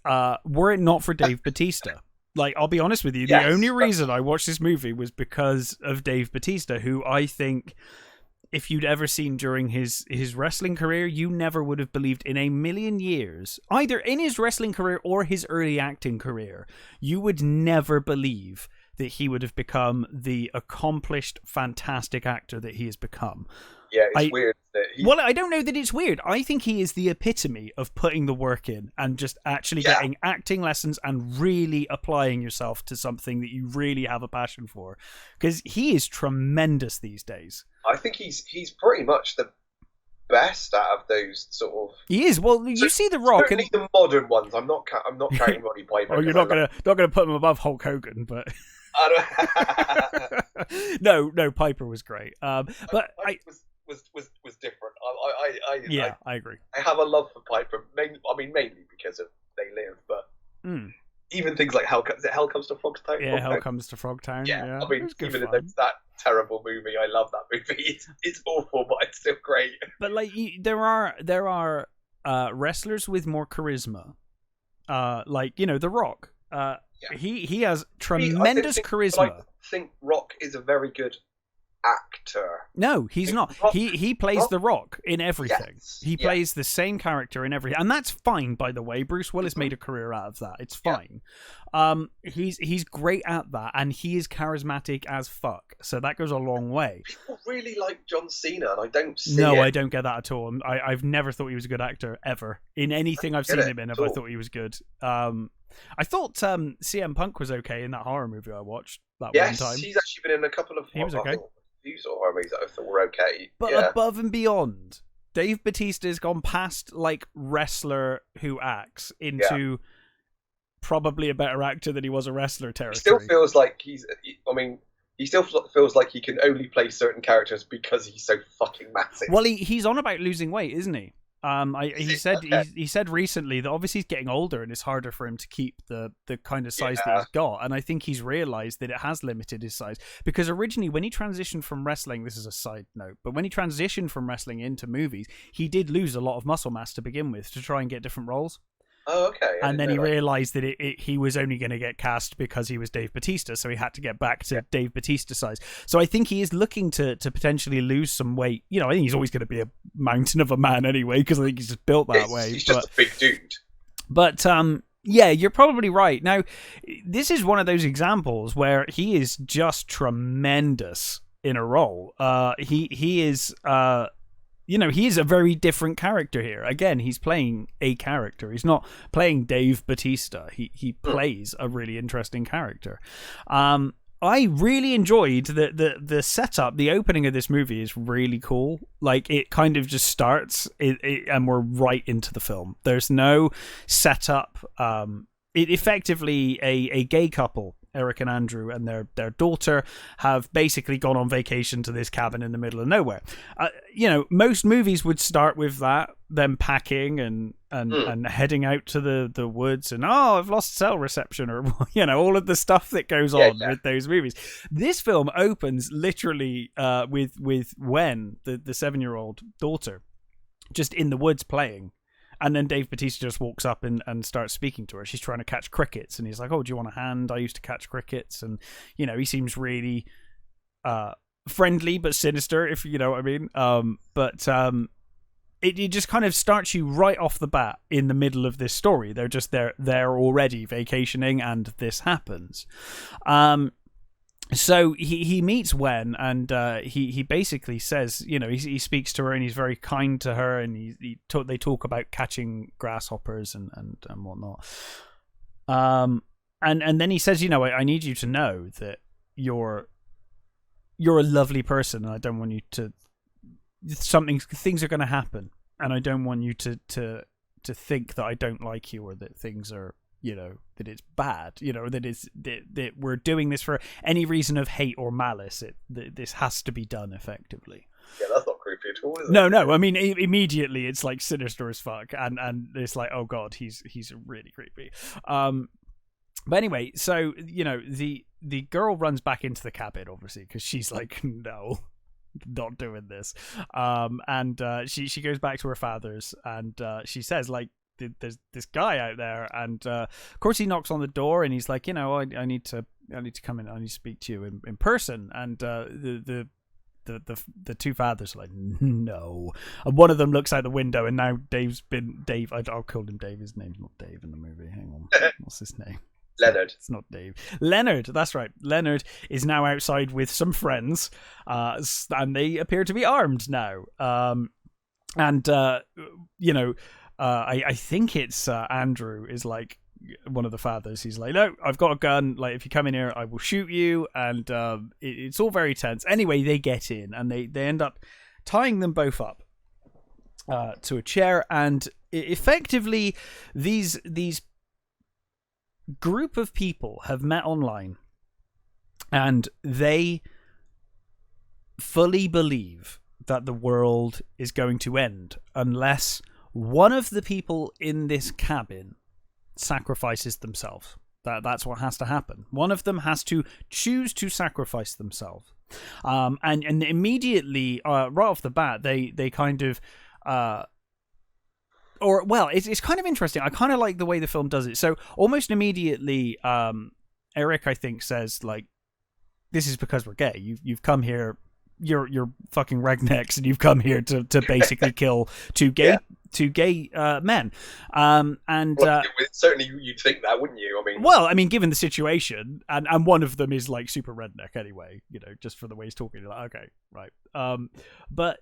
were it not for Dave Bautista. Like, I'll be honest with you, the only reason I watched this movie was because of Dave Bautista, who I think if you'd ever seen during his wrestling career, you never would have believed in a million years, either in his wrestling career or his early acting career, you would never believe that he would have become the accomplished, fantastic actor that he has become. Yeah, it's weird. Well, I don't know that it's weird. I think he is the epitome of putting the work in and just actually getting acting lessons and really applying yourself to something that you really have a passion for. Because he is tremendous these days. I think he's pretty much the best out of those sort of. He is. Well, you see The Rock, certainly the modern ones. I'm not counting Roddy Piper. Oh, you're not gonna put him above Hulk Hogan, but. No, Piper was great. But Piper was different. I agree. I have a love for Piper, mainly because of They Live, but even things like Hell Comes to Frogtown. Yeah, Hell Comes to Frogtown. Yeah. I mean, even in that terrible movie, I love that movie. It's awful, but it's still great. But like, there are wrestlers with more charisma, like The Rock. He has tremendous charisma. I think Rock is a very good actor. No, he's not. He plays The Rock in everything. Yes. He plays the same character in everything, and that's fine. By the way, Bruce Willis made a career out of that. It's fine. He's great at that, and he is charismatic as fuck. So that goes a long way. People really like John Cena, and I don't see No, it. I don't get that at all. I've never thought he was a good actor ever in anything I've seen him in. I thought he was good. I thought CM Punk was okay in that horror movie I watched one time. Yes, he's actually been in a couple of. He was okay. Few sort of horror movies that I thought were okay. But above and beyond, Dave Bautista has gone past like wrestler who acts into probably a better actor than he was a wrestler territory. He still feels like he still feels like he can only play certain characters because he's so fucking massive. Well, he's on about losing weight, isn't he? He said recently that obviously he's getting older and it's harder for him to keep the kind of size that he's got, and I think he's realized that it has limited his size, because originally when he transitioned from wrestling, this is a side note, but when he transitioned from wrestling into movies, he did lose a lot of muscle mass to begin with to try and get different roles. Oh, okay. And then he realized that he was only going to get cast because he was Dave Bautista, so he had to get back to Dave Bautista size. So I think he is looking to potentially lose some weight. I think he's always going to be a mountain of a man anyway, because I think he's just built that way. He's just a big dude. But yeah, you're probably right. Now, this is one of those examples where he is just tremendous in a role. He is... he is a very different character here. Again, he's playing a character. He's not playing Dave Bautista. He plays a really interesting character. I really enjoyed the setup. The opening of this movie is really cool. Like, it kind of just starts and we're right into the film. There's no setup. It effectively a gay couple, Eric and Andrew, and their daughter have basically gone on vacation to this cabin in the middle of nowhere. Most movies would start with that, them packing and heading out to the woods, and I've lost cell reception, or all of the stuff that goes on with those movies. This film opens literally with Wen, the 7-year-old daughter, just in the woods playing. And then Dave Bautista just walks up and starts speaking to her. She's trying to catch crickets, and he's like, "Oh, do you want a hand? I used to catch crickets." And he seems really friendly but sinister, if you know what I mean. It just kind of starts you right off the bat in the middle of this story. They're just they're already vacationing, and this happens. So he meets Wen, and he basically says, he speaks to her, and he's very kind to her, and they talk about catching grasshoppers and whatnot. And then he says, I need you to know that you're a lovely person, and I don't want you to things are going to happen, and I don't want you to think that I don't like you, or that things are, that it's bad, that we're doing this for any reason of hate or malice. This has to be done effectively. Yeah, that's not creepy at all, is it? No. I mean, immediately it's like sinister as fuck, and it's like, oh god, he's really creepy. But anyway, so the girl runs back into the cabin, obviously, because she's like, no, not doing this. And she goes back to her father's, and she says, like, there's this guy out there, and of course he knocks on the door, and he's like, I need to come in, I need to speak to you in person. And the two fathers are like, no. And one of them looks out the window, and now Dave, I'll call him Dave, his name's not Dave in the movie, hang on, what's his name? Leonard. It's not Dave. Leonard, that's right. Leonard is now outside with some friends, and they appear to be armed now. I think it's Andrew is like one of the fathers. He's like, no, I've got a gun. Like, if you come in here, I will shoot you. And it's all very tense. Anyway, they get in, and they end up tying them both up to a chair. And effectively, these group of people have met online, and they fully believe that the world is going to end unless one of the people in this cabin sacrifices themselves. That's what has to happen. One of them has to choose to sacrifice themselves. And immediately, right off the bat, they kind of... it's kind of interesting. I kind of like the way the film does it. So almost immediately, Eric, I think, says, like, this is because we're gay. You've come here... You're fucking rednecks, and you've come here to basically kill two gay men. Certainly you'd think that, wouldn't you? I mean, given the situation, and one of them is like super redneck anyway, just for the way he's talking. You're like, okay, right. But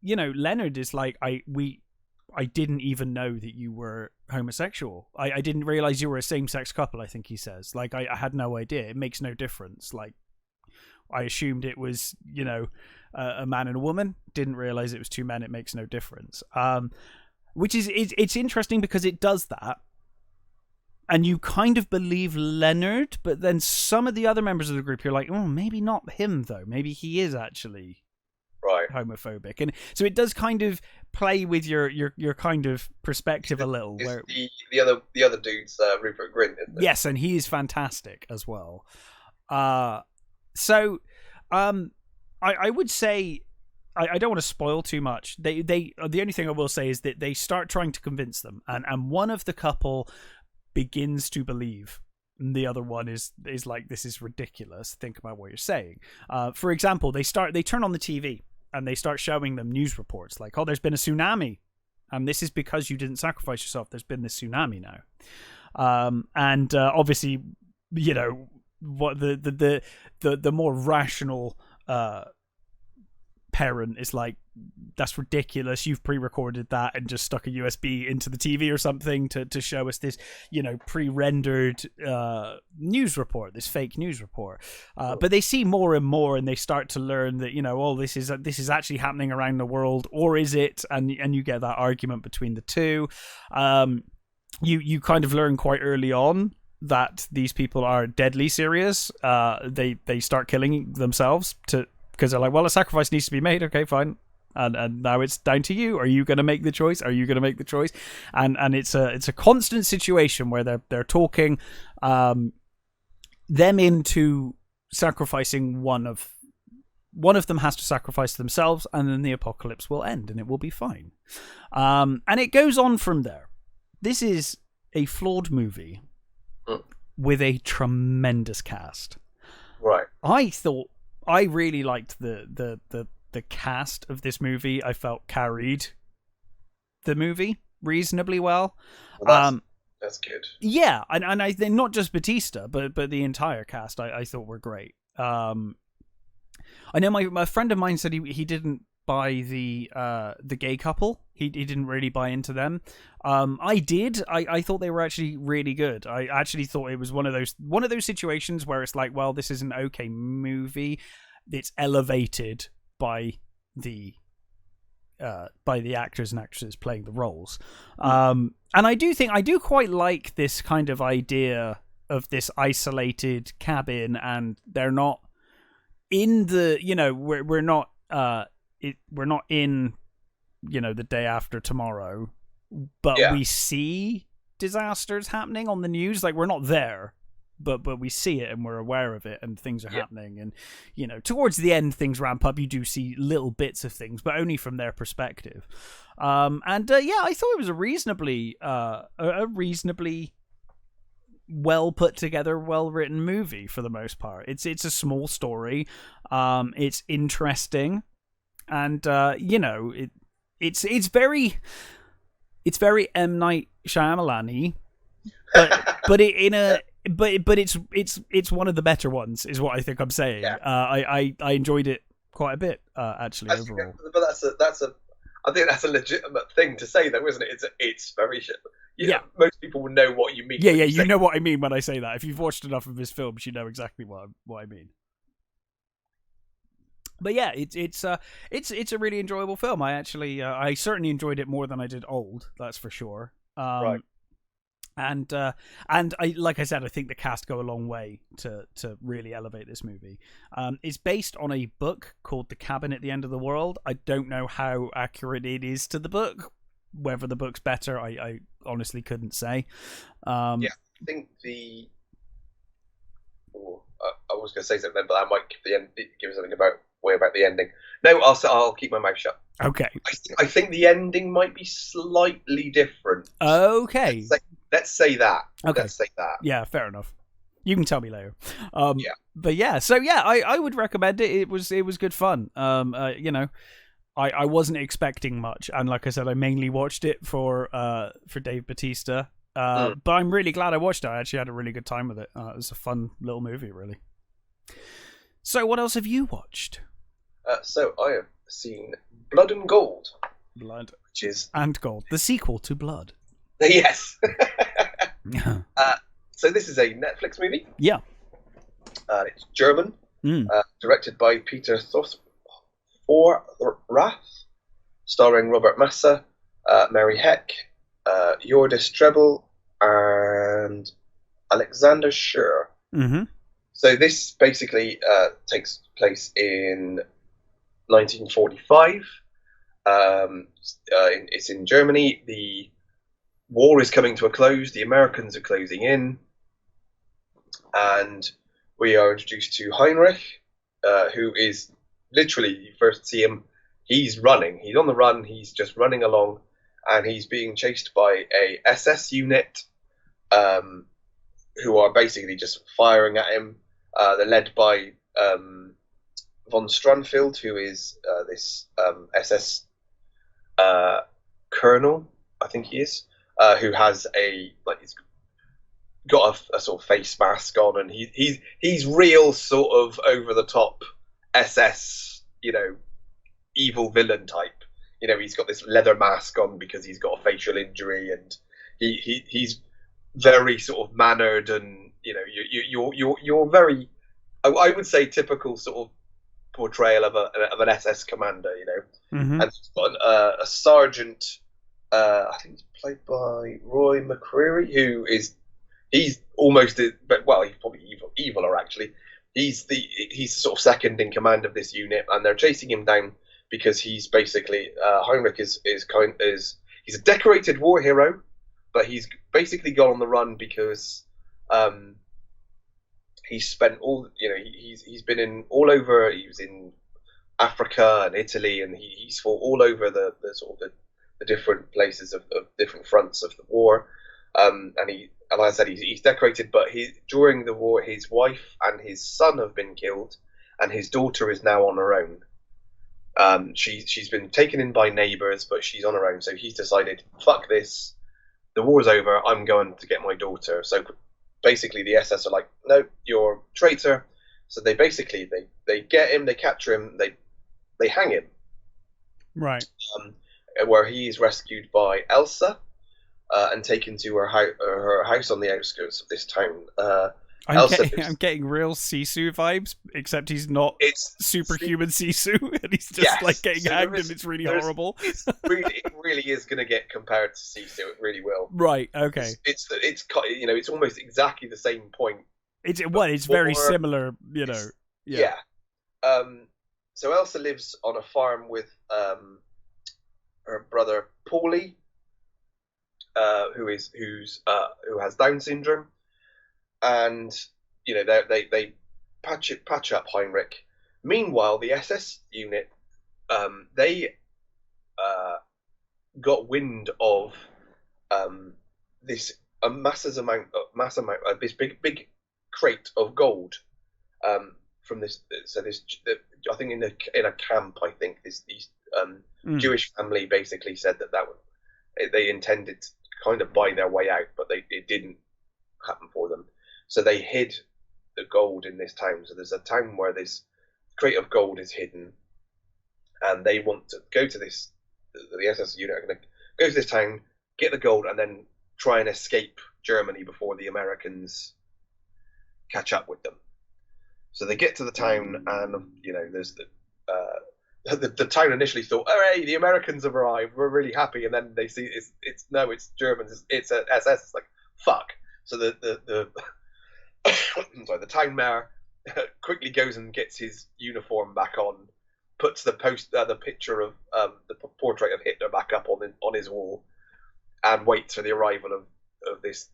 Leonard is like, I didn't even know that you were homosexual. I didn't realize you were a same-sex couple, I think he says. Like, I had no idea. It makes no difference. Like, I assumed it was, a man and a woman. Didn't realize it was two men. It makes no difference. Which is, it's interesting because it does that. and you kind of believe Leonard, but then some of the other members of the group, you're like, oh, maybe not him though. Maybe he is actually homophobic, and so it does kind of play with your kind of perspective a little. Where the other dude's Rupert Grint, isn't it? Yes, and he is fantastic as well. I would say I don't want to spoil too much. They the only thing I will say is that they start trying to convince them, and one of the couple begins to believe. And the other one is like, this is ridiculous. Think about what you're saying. For example, they turn on the TV and they start showing them news reports like, oh, there's been a tsunami, and this is because you didn't sacrifice yourself. There's been this tsunami now, and obviously, you know, what the more rational parent is like, that's ridiculous. You've pre-recorded that and just stuck a USB into the TV or something to show us this, you know, pre-rendered news report, this fake news report. But they see more and more, and they start to learn that, you know, oh, this is actually happening around the world, or is it? And you get that argument between the two. You kind of learn quite early on that these people are deadly serious. They start killing themselves because they're like, well, a sacrifice needs to be made. Okay, fine. And now it's down to you. Are you going to make the choice? Are you going to make the choice? And it's a constant situation where they're talking them into sacrificing one of them has to sacrifice themselves, and then the apocalypse will end and it will be fine. And it goes on from there. This is a flawed movie with a tremendous cast. Right. I really liked the cast of this movie. I felt carried the movie reasonably well. That's good. Yeah, and I think not just Batista, but the entire cast I thought were great. I know my friend of mine said he didn't buy the gay couple. He didn't really buy into them. I did. I thought they were actually really good. I actually thought it was one of those situations where it's like, well, this is an okay movie. It's elevated by the actors and actresses playing the roles. And I do quite like this kind of idea of this isolated cabin, and they're not in the, you know, we're not in, you know, the day after tomorrow, but we see disasters happening on the news. Like, we're not there, but we see it and we're aware of it, and things are happening. And, you know, towards the end, things ramp up. You do see little bits of things, but only from their perspective. I thought it was a reasonably well put together, well written movie for the most part. It's a small story. It's interesting, and you know, it's very M. Night Shyamalan-y, but it's one of the better ones, is what I think I'm saying. Yeah. I enjoyed it quite a bit, actually, overall. But I think that's a legitimate thing to say, though, isn't it? It's very shit. You know, most people will know what you mean. Yeah, you know what I mean when I say that. If you've watched enough of his films, you know exactly what I mean. But yeah, it's a really enjoyable film. I certainly enjoyed it more than I did Old. That's for sure. Right. And I, like I said, I think the cast go a long way to really elevate this movie. It's based on a book called The Cabin at the End of the World. I don't know how accurate it is to the book. Whether the book's better, I honestly couldn't say. I think I was going to say something then, but I might give something about the ending. No, I'll keep my mouth shut. Okay. I think the ending might be slightly different. Okay. Let's say that. Okay. Let's say that. Yeah, fair enough. You can tell me later. But yeah, so yeah, I would recommend it. It was good fun. You know, I wasn't expecting much, and like I said, I mainly watched it for Dave Bautista. But I'm really glad I watched it. I actually had a really good time with it. It was a fun little movie, really. So, what else have you watched? So I have seen Blood and Gold. And Gold, the sequel to Blood. Yes. So this is a Netflix movie. Yeah. It's German. Directed by Peter Thorrath, starring Robert Massa, Mary Heck, Jordis Trebel, and and Alexander Schur. Mm-hmm. So this basically takes place in 1945. It's in Germany. The war is coming to a close. The Americans are closing in, and we are introduced to Heinrich, who is literally, you first see him, he's running. He's on the run. He's just running along, and he's being chased by a SS unit, who are basically just firing at him. They're led by von Stranfeld, who is this SS colonel, I think he is, who has he's got a sort of face mask on, and he's real sort of over the top SS, evil villain type. He's got this leather mask on because he's got a facial injury, and he's very sort of mannered, and you're very, I would say, typical sort of portrayal of an SS commander, Mm-hmm. and he's got a sergeant. I think he's played by Roy McCreary, he's almost, but well, he's probably eviler actually. He's sort of second in command of this unit, and they're chasing him down because he's basically Heinrich is he's a decorated war hero, but he's basically gone on the run because he's spent he's been in all over. He was in Africa and Italy, and he's fought all over the sort of the different places of different fronts of the war. And like I said, he's decorated, but during the war, his wife and his son have been killed, and his daughter is now on her own. She's been taken in by neighbours, but she's on her own. So he's decided, fuck this, the war's over. I'm going to get my daughter. So basically, the SS are like, no, you're a traitor. So they basically they get him, they capture him, they hang him. Right. Where he is rescued by Elsa. And taken to her house on the outskirts of this town. I'm getting real Sisu vibes, except he's not superhuman Sisu, and he's just getting hanged, and it's really horrible. It really is going to get compared to Sisu. It really will. Right. Okay. It's almost exactly the same point. It's very similar. Yeah. So Elsa lives on a farm with her brother Paulie. Who has Down syndrome, and they patch up Heinrich. Meanwhile, the SS unit they got wind of this massive amount this big crate of gold from this. So this, I think in a camp, I think these Jewish family basically said that they intended to kind of buy their way out, but it didn't happen for them. So they hid the gold in this town. So there's a town where this crate of gold is hidden, and they want to go to this. The SS unit are going to go to this town, get the gold, and then try and escape Germany before the Americans catch up with them. So they get to the town, and there's the town initially thought, oh, hey, the Americans have arrived, we're really happy, and then they see it's Germans, it's a SS. It's like, fuck. So the sorry, the town mayor quickly goes and gets his uniform back on, puts the picture of the portrait of Hitler back up on his wall, and waits for the arrival of this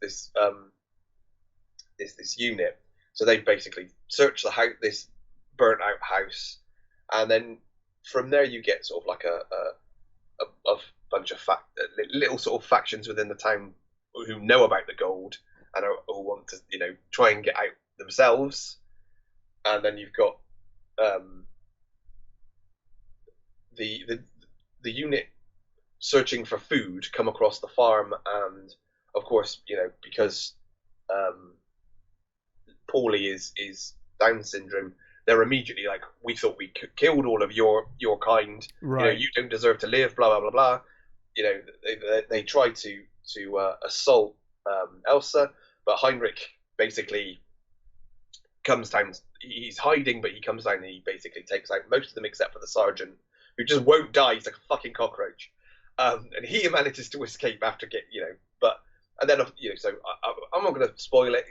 unit. So they basically search the house, this burnt out house, and then from there you get sort of like a bunch of little sort of factions within the town who know about the gold and who want to try and get out themselves. And then you've got the unit searching for food come across the farm, and of course because Paulie is Down syndrome, they're immediately like, we thought we killed all of your kind. Right. You don't deserve to live. Blah blah blah blah. They try to assault Elsa, but Heinrich basically comes down. He's hiding, but he comes down and he basically takes out most of them except for the sergeant, who just won't die. He's like a fucking cockroach, and he manages to escape after but and then so I'm not going to spoil it.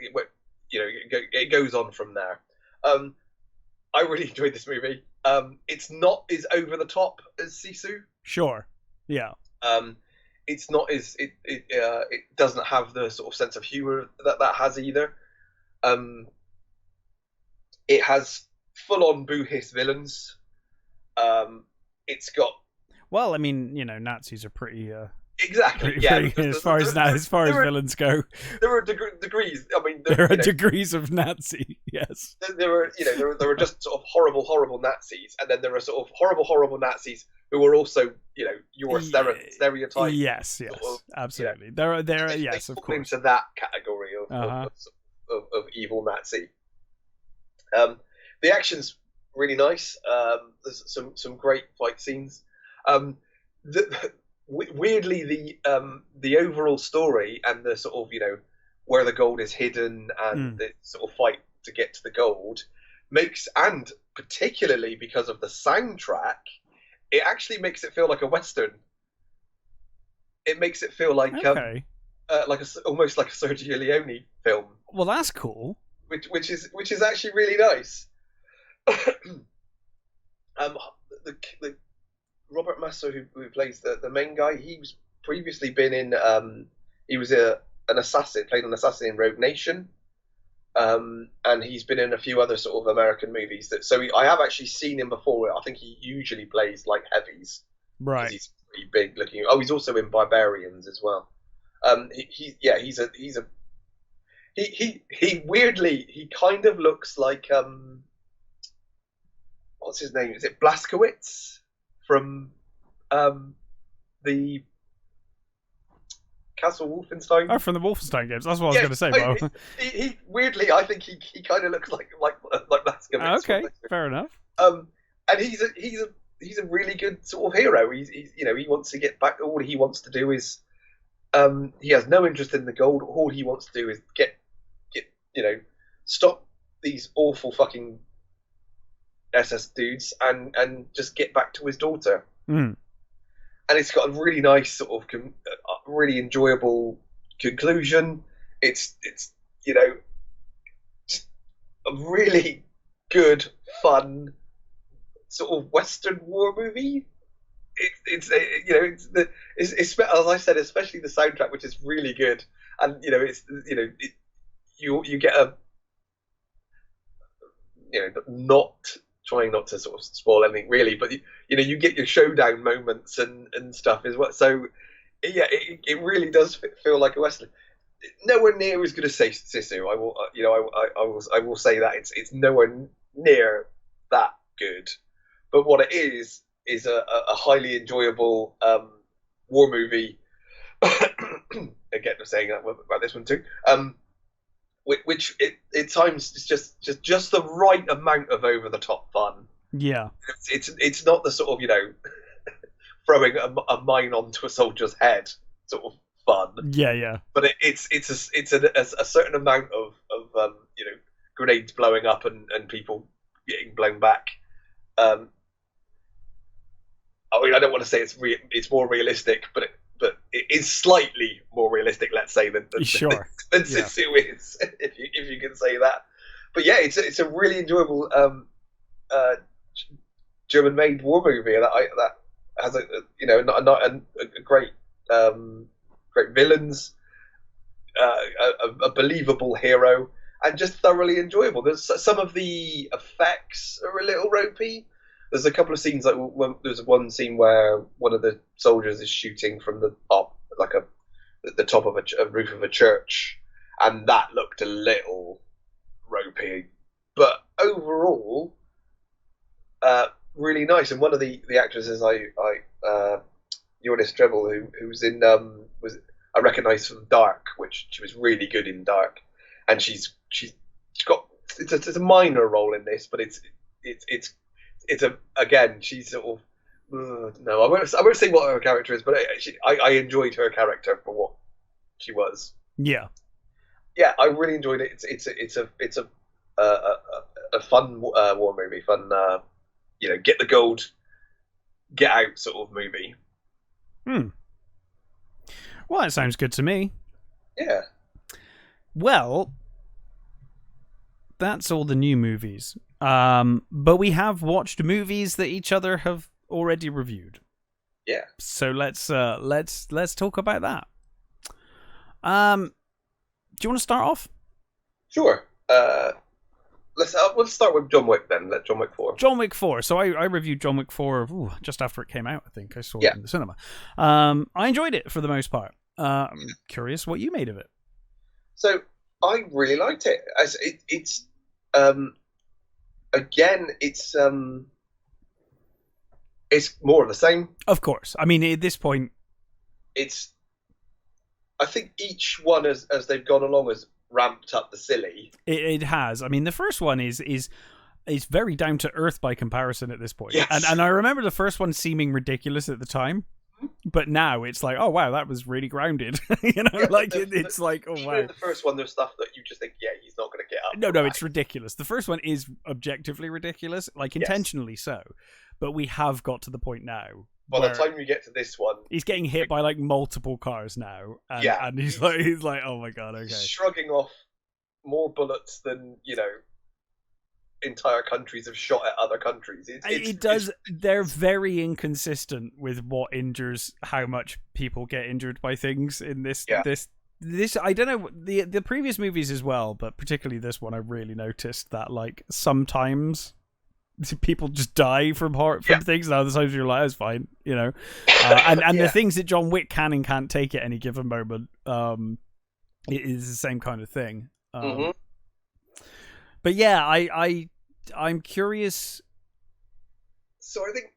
It goes on from there. I really enjoyed this movie. It's not as over the top as Sisu. Sure. Yeah. It's not as it doesn't have the sort of sense of humor that has either. It has full-on boo-hiss villains. It's got. Well, I mean, Nazis are pretty. Exactly. As far as villains go, there are degrees. I mean, there are degrees of Nazi. Yes. There were just sort of horrible Nazis, and then there are sort of horrible Nazis who are also your stereotype. Yes, sort of, absolutely. There are yes, of course, into that category of evil Nazi. The action's really nice. There's some great fight scenes. Weirdly, the overall story and the sort of where the gold is hidden and the sort of fight to get to the gold and particularly because of the soundtrack, it actually makes it feel like a Western. It makes it feel like almost like a Sergio Leone film. Well, that's cool. Which is actually really nice. The Robert Masso, who plays the main guy, he's previously been in. He was an assassin, played an assassin in Rogue Nation, and he's been in a few other sort of American movies. I have actually seen him before. I think he usually plays like heavies, right? He's pretty big looking. Oh, he's also in Barbarians as well. He weirdly he kind of looks like what's his name? Is it Blazkowicz from the Castle Wolfenstein? Oh, from the Wolfenstein games. That's what I was going to say, Bo. He weirdly, I think he kind of looks like Blazkowicz. Okay, fair enough. And he's a really good sort of hero. He's he wants to get back. All he wants to do is he has no interest in the gold. All he wants to do is get stop these awful fucking SS dudes and just get back to his daughter. And it's got a really nice sort of really enjoyable conclusion. It's just a really good, fun sort of Western war movie. It's as I said, especially the soundtrack, which is really good, and you get a not trying not to sort of spoil anything really, but you get your showdown moments and stuff as well. So yeah, it really does feel like a Western. Nowhere near as good as Sisu. I will say that it's nowhere near that good. But what it is a highly enjoyable war movie. Again, I'm saying that about this one too. Which at times is just the right amount of over the top fun. Yeah, it's not the sort of throwing a mine onto a soldier's head sort of fun. Yeah. But it's a certain amount of grenades blowing up and people getting blown back. I mean, I don't want to say it's more realistic, but it is slightly more realistic, let's say, than sure than Sisu is, if you can say that. But yeah, it's a really enjoyable German-made war movie that has a great great villains, a believable hero, and just thoroughly enjoyable. There's some of the effects are a little ropey. There's a couple of scenes there's one scene where one of the soldiers is shooting from the top, like the top of a roof of a church, and that looked a little ropey. But overall, really nice. And one of the actresses Jonas Treble, who's in I recognise from Dark, which she was really good in Dark, and she's got it's a minor role in this, but it's she's sort of no, I won't say what her character is, but I enjoyed her character for what she was. Yeah, I really enjoyed it. It's a fun war movie, fun get the gold, get out sort of movie. Well, that sounds good to me. Yeah. Well, that's all the new movies. But we have watched movies that each other have already reviewed. Yeah. So let's talk about that. Do you want to start off? Sure. We'll start with John Wick then. John Wick 4. John Wick 4. So I reviewed John Wick 4 just after it came out, I think. I saw it in the cinema. I enjoyed it for the most part. I'm curious what you made of it. So I really liked it. It's more of the same. Of course. I mean, at this point, I think each one as they've gone along has ramped up the silly. It has. I mean, the first one is very down to earth by comparison at this point. Yes. And I remember the first one seeming ridiculous at the time, but now it's like, oh wow, that was really grounded. It's like, oh wow. Even in the first one, there's stuff that you just think, yeah, he's not going to get up. No, it's ridiculous. The first one is objectively ridiculous, like intentionally so. But we have got to the point now. By the time you get to this one, he's getting hit by like multiple cars now, and he's like, oh my god, okay. He's shrugging off more bullets than entire countries have shot at other countries. They're very inconsistent with what injures how much people get injured by things in this. Yeah. This I don't know the previous movies as well, but particularly this one, I really noticed that like sometimes people just die from things, and other times you're like, it's fine, and the things that John Wick can and can't take at any given moment, it is the same kind of thing. But yeah, I'm curious. So I think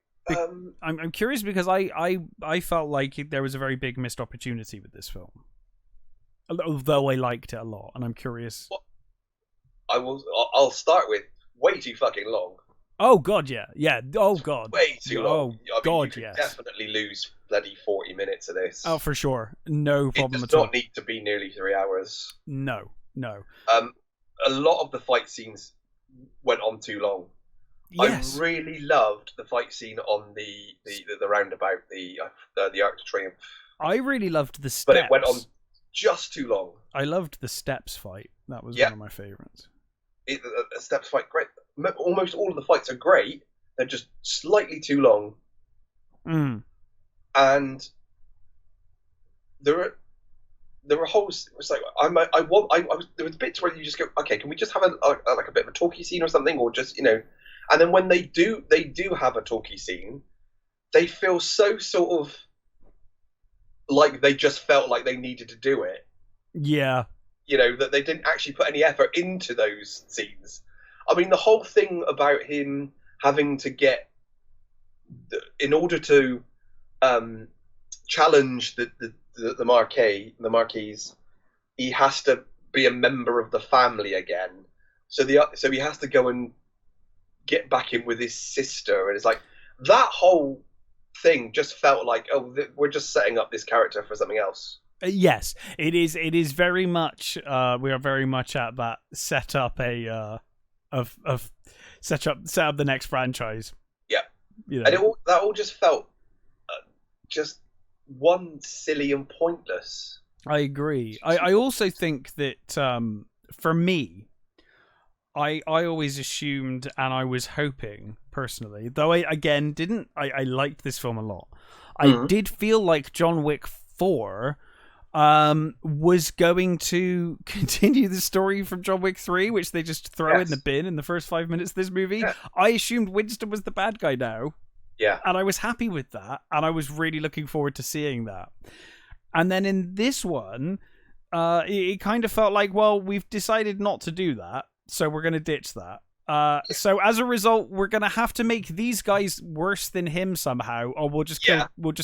I'm curious because I felt like there was a very big missed opportunity with this film, although I liked it a lot, and I'm curious. I'll start with way too fucking long. Oh god, yeah. Oh god, way too long. Oh god, yes. Definitely lose bloody 40 minutes of this. Oh, for sure, no problem at all. It does not need to be nearly 3 hours. No. A lot of the fight scenes went on too long. Yes. I really loved the fight scene on the roundabout, the Arc de Triomphe. I really loved the steps, but it went on just too long. I loved the steps fight. That was one of my favorites. The steps fight, great. Almost all of the fights are great. They're just slightly too long. And there were holes. It was like there was bits where you just go, okay, can we just have a bit of a talkie scene or something, or just And then when they do have a talkie scene, they feel so sort of like they just felt like they needed to do it. Yeah. That they didn't actually put any effort into those scenes. I mean, the whole thing about him having to get, in order to challenge the Marquis, he has to be a member of the family again. So he has to go and get back in with his sister, and it's like that whole thing just felt like, oh, we're just setting up this character for something else. Yes, it is. It is very much. We are very much at that set up set up the next franchise. Yeah, and that all just felt just one silly and pointless. I agree. I also think that for me, I always assumed, and I was hoping personally, though I again didn't. I liked this film a lot. I did feel like John Wick 4 was going to continue the story from John Wick 3, which they just throw in the bin in the first 5 minutes of this movie. Yeah. I assumed Winston was the bad guy now. Yeah. And I was happy with that, and I was really looking forward to seeing that. And then in this one, it kind of felt like, well, we've decided not to do that, so we're going to ditch that. So as a result, we're gonna have to make these guys worse than him somehow, or we'll just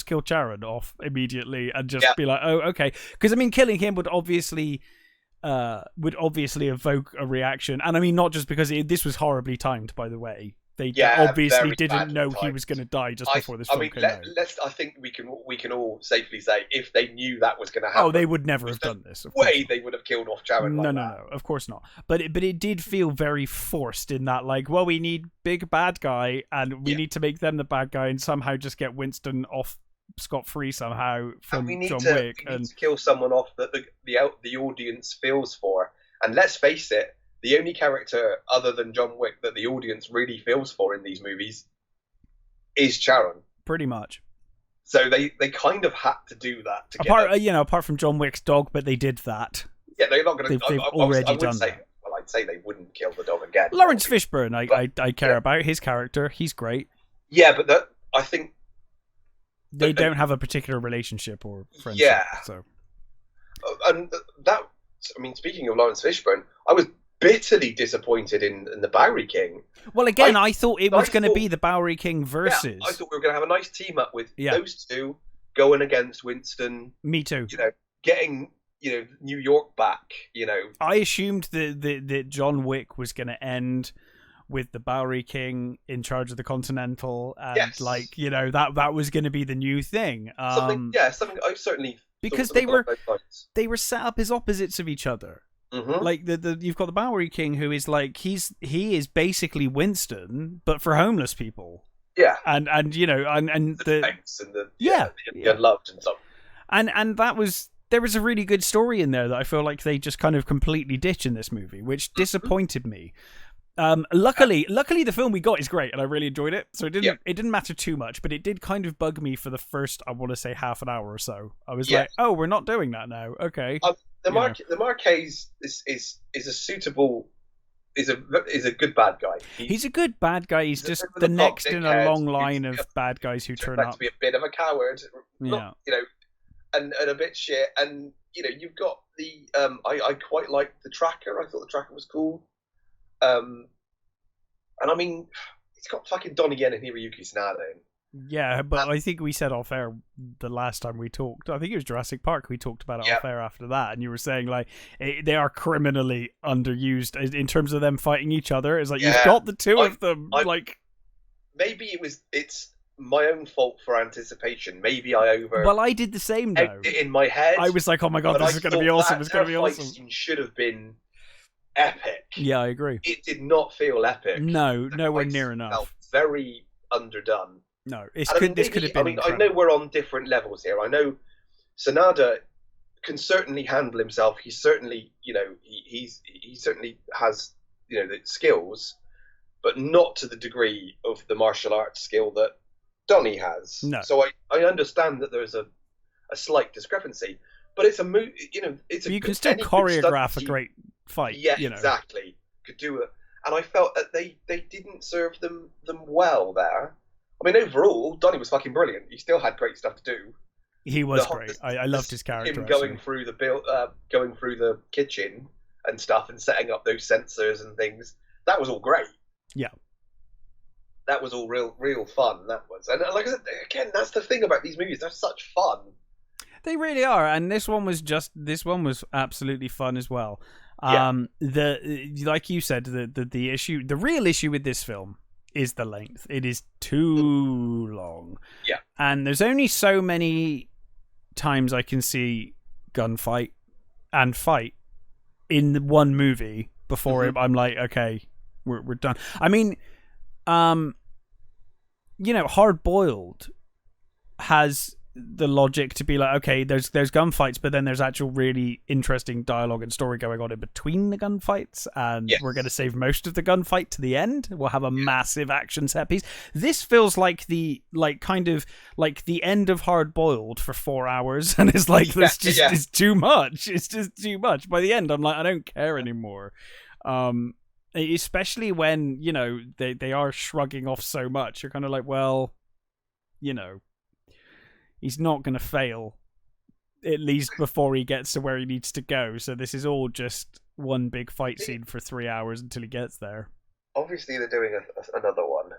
kill Charon off immediately and just be like, oh, okay. Because I mean, killing him would obviously evoke a reaction, and I mean, not just because this was horribly timed, by the way. They obviously didn't know he was going to die just before this film came out. I think we can all safely say, if they knew that was going to happen, oh, they would never have done this. They would have killed off Charon. No, of course not. But it did feel very forced in that, like, well, we need big bad guy, and we need to make them the bad guy, and somehow just get Winston off scot-free somehow from we need John to, Wick. We need to kill someone off that the audience feels for. And let's face it, the only character other than John Wick that the audience really feels for in these movies is Charon. Pretty much. So they kind of had to do that. Apart from John Wick's dog, but they did that. Yeah, they're not going to. They've already done that. Well, I'd say they wouldn't kill the dog again. Lawrence Fishburne, I care about his character. He's great. Yeah, but I think they don't have a particular relationship or friendship. Yeah. So, and that. I mean, speaking of Lawrence Fishburne, I was bitterly disappointed in the Bowery King. Well, again, I thought it was going to be the Bowery King versus. Yeah, I thought we were going to have a nice team up with those two going against Winston. Me too. Getting New York back. I assumed that John Wick was going to end with the Bowery King in charge of the Continental, and that was going to be the new thing. Something I certainly because they were set up as opposites of each other. Mm-hmm. Like you've got the Bowery King, who is like he is basically Winston, but for homeless people. Yeah, and the banks and the unloved and stuff. And there was a really good story in there that I feel like they just kind of completely ditch in this movie, which disappointed me. Luckily, the film we got is great, and I really enjoyed it. So it didn't matter too much, but it did kind of bug me for the first, I want to say, half an hour or so. I was like, oh, we're not doing that now. Okay. The Marquez is a good bad guy. He's a good bad guy. He's just the next in a long line of bad guys who turn up to be a bit of a coward. Yeah. And a bit shit. And you've got the I quite liked the Tracker. I thought the Tracker was cool. And I mean, it's got fucking Donnie Yen and Hiroyuki Sanada in. Yeah, but I think we said off air the last time we talked. I think it was Jurassic Park. We talked about it off air after that, and you were saying like they are criminally underused in terms of them fighting each other. It's like you've got the two of them. Maybe it's my own fault for anticipation. Maybe I Well, I did the same though. In my head, I was like, oh my god, this is going to be awesome. It's going to be awesome. Should have been epic. Yeah, I agree. It did not feel epic. No, nowhere near enough. Felt very underdone. No, this could have been. I know we're on different levels here. I know Sanada can certainly handle himself. He's certainly, he certainly has, the skills, but not to the degree of the martial arts skill that Donnie has. No. So I understand that there's a slight discrepancy, but it's a move. You can still choreograph a great fight. Yeah, exactly. Could do it, and I felt that they didn't serve them well there. I mean, overall, Donnie was fucking brilliant. He still had great stuff to do. He was great. I loved his character. Him going through the kitchen and stuff, and setting up those sensors and things. That was all great. Yeah. That was all real fun. That was, and like I said, again, that's the thing about these movies. They're such fun. They really are, and this one was absolutely fun as well. Like you said, the real issue with this film is the length. It is too long. Yeah. And there's only so many times I can see gunfight and fight in one movie before I'm like, okay, we're done. I mean, Hard Boiled has the logic to be like, okay, there's gunfights, but then there's actual really interesting dialogue and story going on in between the gunfights, and we're going to save most of the gunfight to the end. We'll have a massive action set piece. This feels like the end of Hard Boiled for 4 hours, and it's like it's too much. It's just too much. By the end, I'm like, I don't care anymore. Especially when they are shrugging off so much. You're kind of like, well, he's not going to fail, at least before he gets to where he needs to go. So this is all just one big fight scene for 3 hours until he gets there. Obviously, they're doing another one.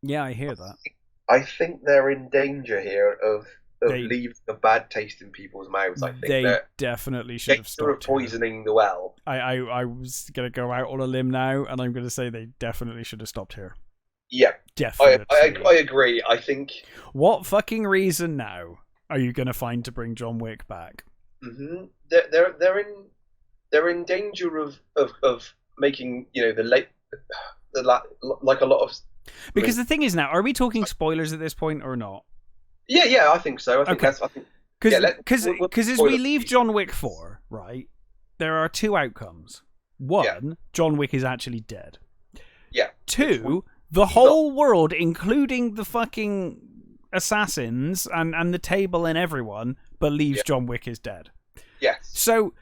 Yeah, I hear that. I think they're in danger here of leaving a bad taste in people's mouths. I think they definitely should have stopped poisoning the well. I was going to go out on a limb now, and I'm going to say they definitely should have stopped here. Yeah, definitely. I agree. I think. What fucking reason now are you going to find to bring John Wick back? Mm-hmm. They're in danger of making like a lot of. Because the thing is now, are we talking spoilers at this point or not? Yeah, I think so. I think okay. that's. I think Because as we leave John Wick 4, right, there are two outcomes. One, John Wick is actually dead. Yeah. Two, the whole world, including the fucking assassins and the table and everyone, believes John Wick is dead. Yes. So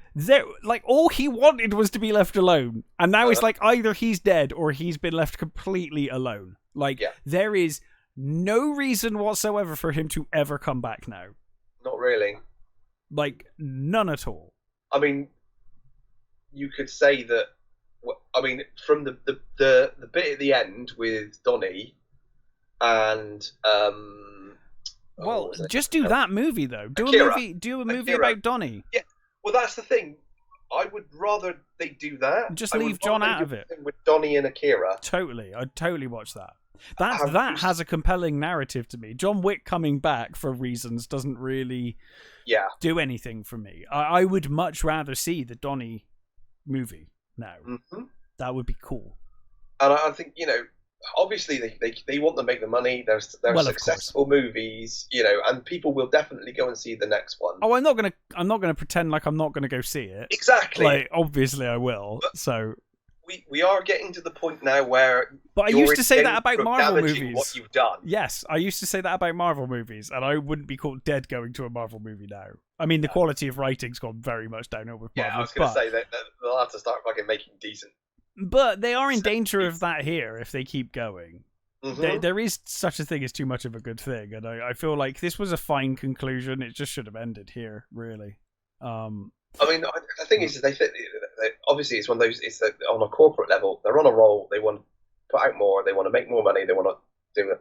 all he wanted was to be left alone, and now it's like either he's dead or he's been left completely alone. There is no reason whatsoever for him to ever come back now. Not really. None at all. I mean, you could say that. I mean, from the bit at the end with Donnie, and just do that movie though. Do a movie about Donnie. Yeah. Well, that's the thing. I would rather they do that. Just leave John out of it. With Donnie and Akira. Totally, I'd totally watch that. That has a compelling narrative to me. John Wick coming back for reasons doesn't really do anything for me. I would much rather see the Donnie movie now. Mm-hmm. That would be cool. And I think, obviously they want to make the money. They're successful movies, and people will definitely go and see the next one. Oh, I'm not gonna pretend like I'm not gonna go see it. Exactly. Obviously I will. So we are getting to the point now where. But I used to say that about Marvel movies. What you've done. Yes, I used to say that about Marvel movies, and I wouldn't be caught dead going to a Marvel movie now. I mean, the quality of writing's gone very much downhill with Marvel. Yeah, I was going to say that they'll have to start fucking making decent. But they are in danger of that here if they keep going. Mm-hmm. There is such a thing as too much of a good thing, and I feel like this was a fine conclusion. It just should have ended here, really. I mean, the thing is, they obviously it's one of those. It's on a corporate level, they're on a roll. They want to put out more. They want to make more money. They want to do it.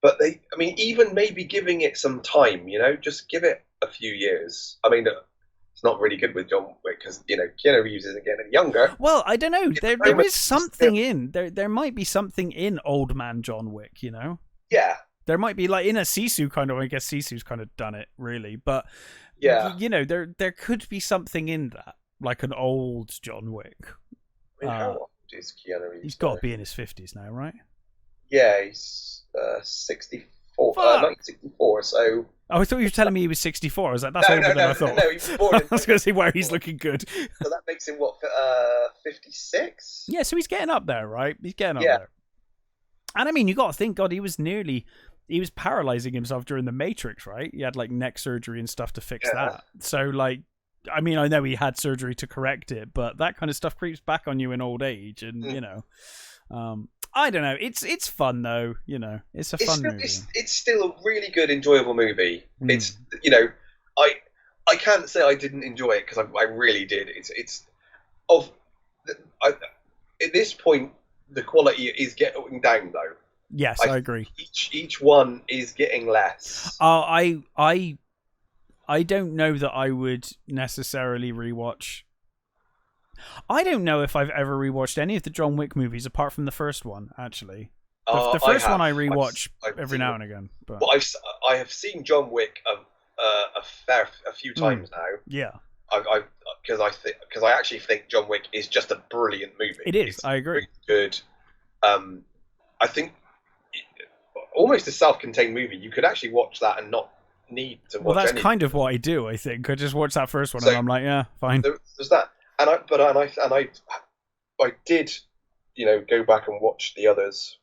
But even maybe giving it some time. Just give it a few years. I mean, it's not really good with John Wick because Keanu Reeves isn't getting younger. Well, I don't know. There is something in there. Might be something in old man John Wick. Yeah. There might be in a Sisu kind of. I guess Sisu's kind of done it really, but. Yeah, there could be something in that, like an old John Wick. I mean, how old is Keanu Reeves? He's got to be in his 50s now, right? Yeah, he's 64, 1964. So. Oh, I thought you were telling me he was 64. I was like, that's older than I thought. No, he was born in I was going to say, wow, he's looking good. So that makes him 56? Yeah, so he's getting up there, right? He's getting up there. And I mean, you got to think, God, he was paralyzing himself during the Matrix, right? He had neck surgery and stuff to fix that. So I mean, I know he had surgery to correct it, but that kind of stuff creeps back on you in old age, and I don't know. It's fun though, It's a fun movie. It's still a really good, enjoyable movie. It's I can't say I didn't enjoy it because I really did. At this point the quality is getting down though. Yes, I agree. Each one is getting less. I don't know that I would necessarily rewatch. I don't know if I've ever rewatched any of the John Wick movies apart from the first one. Actually, the first one I rewatch every now and again. But I have seen John Wick a few times now. Yeah. Because I actually think John Wick is just a brilliant movie. It is. I agree. Really good. I think almost a self-contained movie. You could actually watch that and not need to watch. Well, that's kind of what I do. I think I just watch that first one and I'm like, yeah, fine. There's that, and I did, go back and watch the others,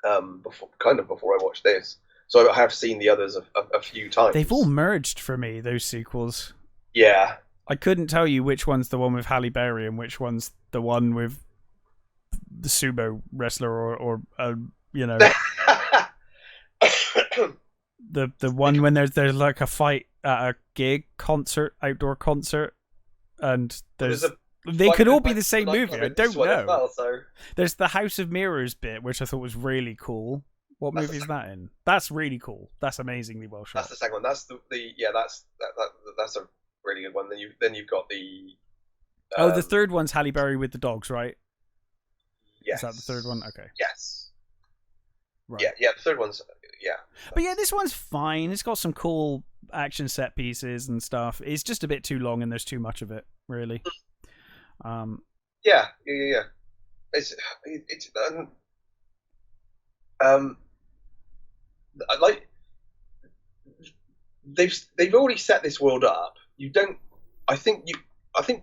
before I watched this. So I have seen the others a few times. They've all merged for me, those sequels. Yeah. I couldn't tell you which one's the one with Halle Berry and which one's the one with the sumo wrestler or the one when there's a fight at a gig concert, outdoor concert, and they could all be the same movie. I don't know. Well, so. There's the House of Mirrors bit, which I thought was really cool. What movie is that in? That's really cool. That's amazingly well shot. That's the second one. That's that's a really good one. Then you've got the. The third one's Halle Berry with the dogs, right? Yes. Is that the third one? Okay. Yes. Right. Yeah. The third one's But yeah, this one's fine. It's got some cool action set pieces and stuff. It's just a bit too long, and there's too much of it, really. Yeah. It's I like they've already set this world up. You don't. I think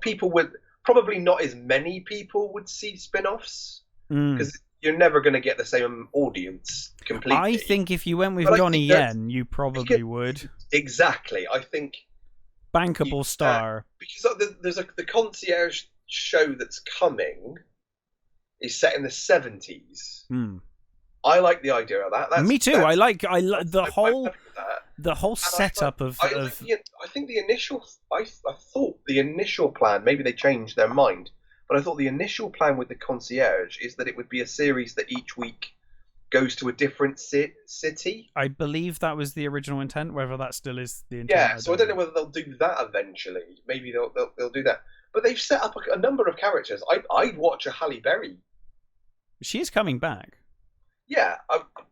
people would probably not as many people would see spin-offs because you're never going to get the same audience completely. I think if you went with Donnie Yen, you probably would. Exactly. I think bankable star because there's the concierge show that's coming is set in the 70s. I like the idea of that. Me too. I like the whole setup of. I think the initial. I thought the initial plan. Maybe they changed their mind, but I thought the initial plan with the concierge is that it would be a series that each week goes to a different city. I believe that was the original intent. Whether that still is the intent. Yeah. So I don't know whether they'll do that eventually. Maybe they'll do that. But they've set up a number of characters. I'd watch a Halle Berry. She is coming back. Yeah.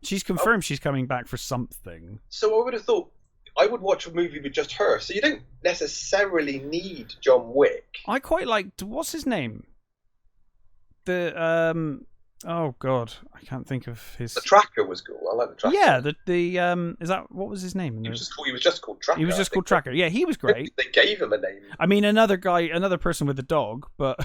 She's confirmed she's coming back for something. So I would have thought I would watch a movie with just her. So you don't necessarily need John Wick. I quite liked, what's his name? Oh god, I can't think of his. The Tracker was cool. I like the Tracker. Yeah, the is that what was his name? He was just called Tracker. He was just called Tracker. Yeah, he was great. They gave him a name. I mean, another person with a dog, but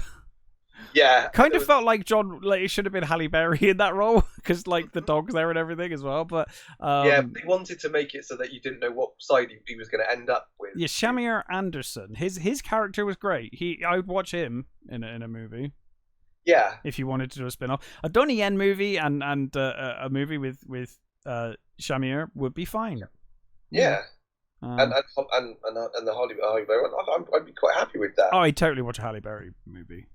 yeah, kind of felt like it should have been Halle Berry in that role because like the dog's there and everything as well. But yeah, they wanted to make it so that you didn't know what side he was going to end up with. Yeah, Shamir Anderson. His character was great. I would watch him in a movie. Yeah, if you wanted to do a spin-off, a Donnie Yen movie and a movie with Shamir would be fine. Yeah, and the Halle Berry one, I'd be quite happy with that. Oh, I'd totally watch a Halle Berry movie.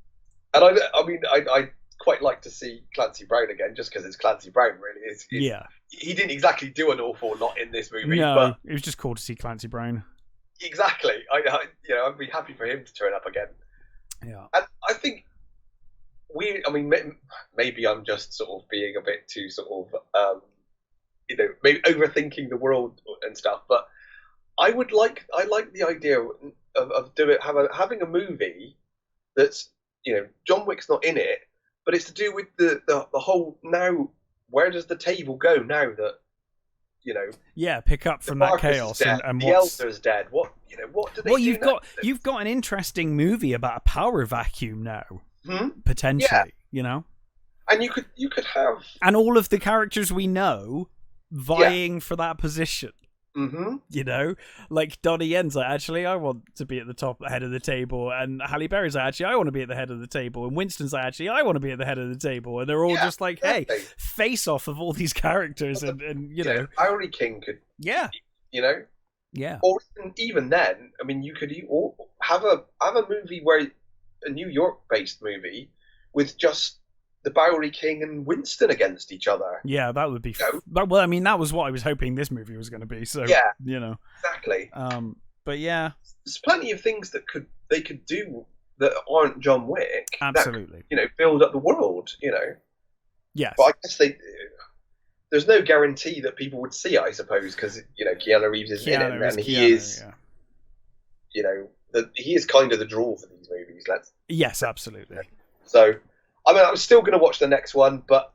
And I quite like to see Clancy Brown again, just because it's Clancy Brown. Really, yeah. He didn't exactly do an awful lot in this movie. No, but it was just cool to see Clancy Brown. Exactly. I'd be happy for him to turn up again. Yeah, and I think. Maybe I'm just sort of being a bit too sort of, maybe overthinking the world and stuff. But I like the idea of having a movie that's John Wick's not in it, but it's to do with the whole now. Where does the table go now that Yeah, pick up from that chaos and the Elder's dead. What do they? Well, you've got an interesting movie about a power vacuum now. Potentially, and you could have, and all of the characters we know vying for that position. Like Donnie Yen's like, actually, I want to be at the head of the table, and Halle Berry's like, actually, I want to be at the head of the table, and Winston's like, actually, I want to be at the head of the table, and they're all just like, hey, face off of all these characters, and Bowery King could, yeah, or even then, I mean, you could have a movie where. A New York-based movie with just the Bowery King and Winston against each other. Yeah, that would be. Well, I mean, that was what I was hoping this movie was going to be. So yeah, exactly. But yeah, there's plenty of things that they could do that aren't John Wick. Absolutely. That, build up the world. Yes. But I guess there's no guarantee that people would see it, I suppose, because Keanu Reeves is in it, and he is. Yeah. He is kind of the draw for these movies. Yes, absolutely. So, I mean, I'm still going to watch the next one, but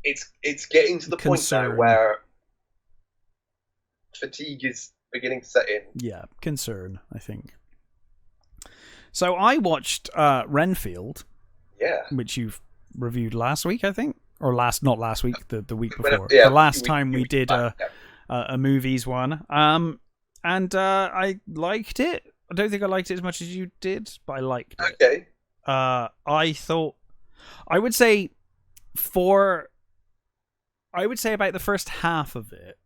it's getting to the point now where fatigue is beginning to set in. Yeah, concern, I think. So I watched Renfield. Yeah. Which you've reviewed last week, I think, or not last week, the week before. Yeah, the last time we did a movies one. And I liked it. I don't think I liked it as much as you did, but I liked it. Okay. I would say about the first half of it.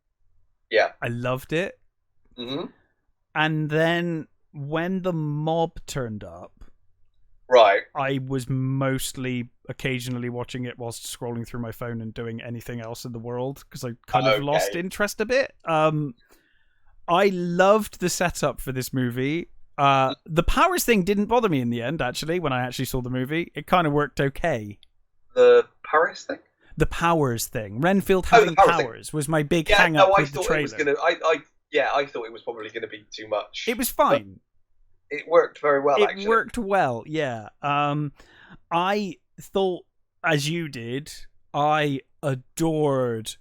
Yeah. I loved it. Mm-hmm. And then when the mob turned up, right, I was mostly occasionally watching it whilst scrolling through my phone and doing anything else in the world because I kind of lost interest a bit. I loved the setup for this movie. The powers thing didn't bother me in the end, actually, when I actually saw the movie. It kind of worked okay. The Paris thing? The powers thing. Renfield having powers was my big hang-up with the trailer. I thought it was probably going to be too much. It was fine. But it worked very well, actually. It worked well, yeah. I thought, as you did, I adored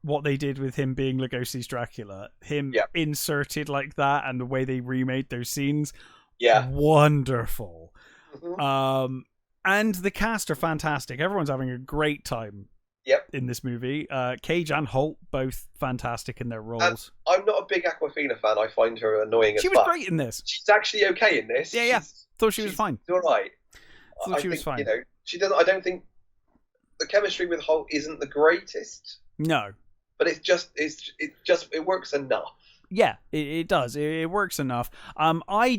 what they did with him being Lugosi's Dracula, him inserted like that, and the way they remade those scenes, wonderful. Mm-hmm. And the cast are fantastic. Everyone's having a great time. In this movie, Cage and Holt both fantastic in their roles. I'm not a big Awkwafina fan. I find her annoying as fuck. She was great in this. She's actually okay in this. Yeah. Thought she was fine. All right. Thought she was fine. She doesn't. I don't think the chemistry with Holt isn't the greatest. No. But it works enough. Yeah, it does. It works enough. I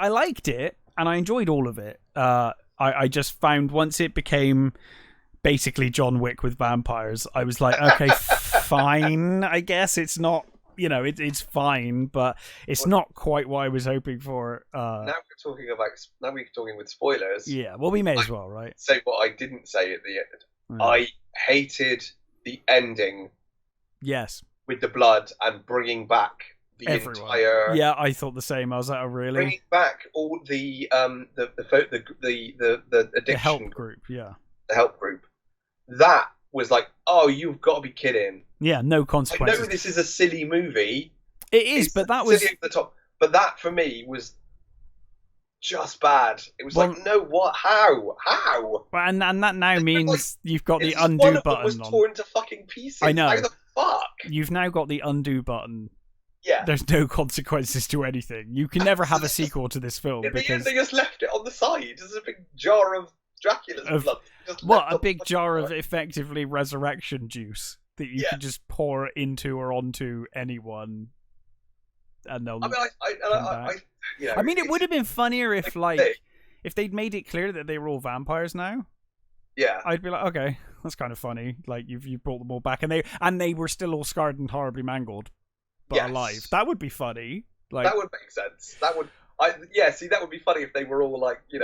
liked it and I enjoyed all of it. I just found once it became basically John Wick with vampires, I was like, okay, fine. I guess it's not, it's fine, but it's not quite what I was hoping for. Now we're talking with spoilers. Yeah, well, we may as well, right? Say what I didn't say at the end. I hated the ending. Yes. With the blood and bringing back everyone. Entire. Yeah, I thought the same. I was like, oh, really? Bringing back all the addiction the help group. Yeah. The help group. That was like, oh, you've got to be kidding. Yeah, no consequences. I know this is a silly movie. It is, but that was silly over the top. But that for me was just bad. It was like, no, what? How? And that now means like, you've got the undo one button. Was torn to fucking pieces. I know. How the fuck? You've now got the undo button. Yeah. There's no consequences to anything. You can never have a sequel to this film because they just left it on the side. There's a big jar of Dracula's blood. A big jar of effectively resurrection juice that you can just pour into or onto anyone, and they'll. I mean, it would have been funnier if if they'd made it clear that they were all vampires now. Yeah, I'd be like, okay, that's kind of funny. Like you brought them all back, and they were still all scarred and horribly mangled, but alive. That would be funny. Like that would make sense. That would. See, that would be funny if they were all like they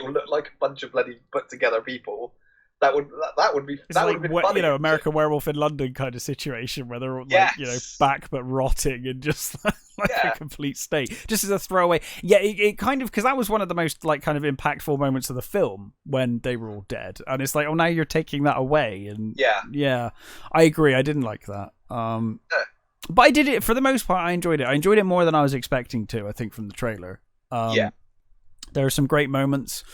all look like a bunch of bloody put together people. That would be funny. American Werewolf in London kind of situation where they're all back but rotting and just a complete state. Just as a throwaway. Yeah, it kind of, because that was one of the most kind of impactful moments of the film when they were all dead, and it's like, oh, now you're taking that away, and yeah, I agree. I didn't like that. But I did it, for the most part, I enjoyed it. I enjoyed it more than I was expecting to, I think, from the trailer. There are some great moments,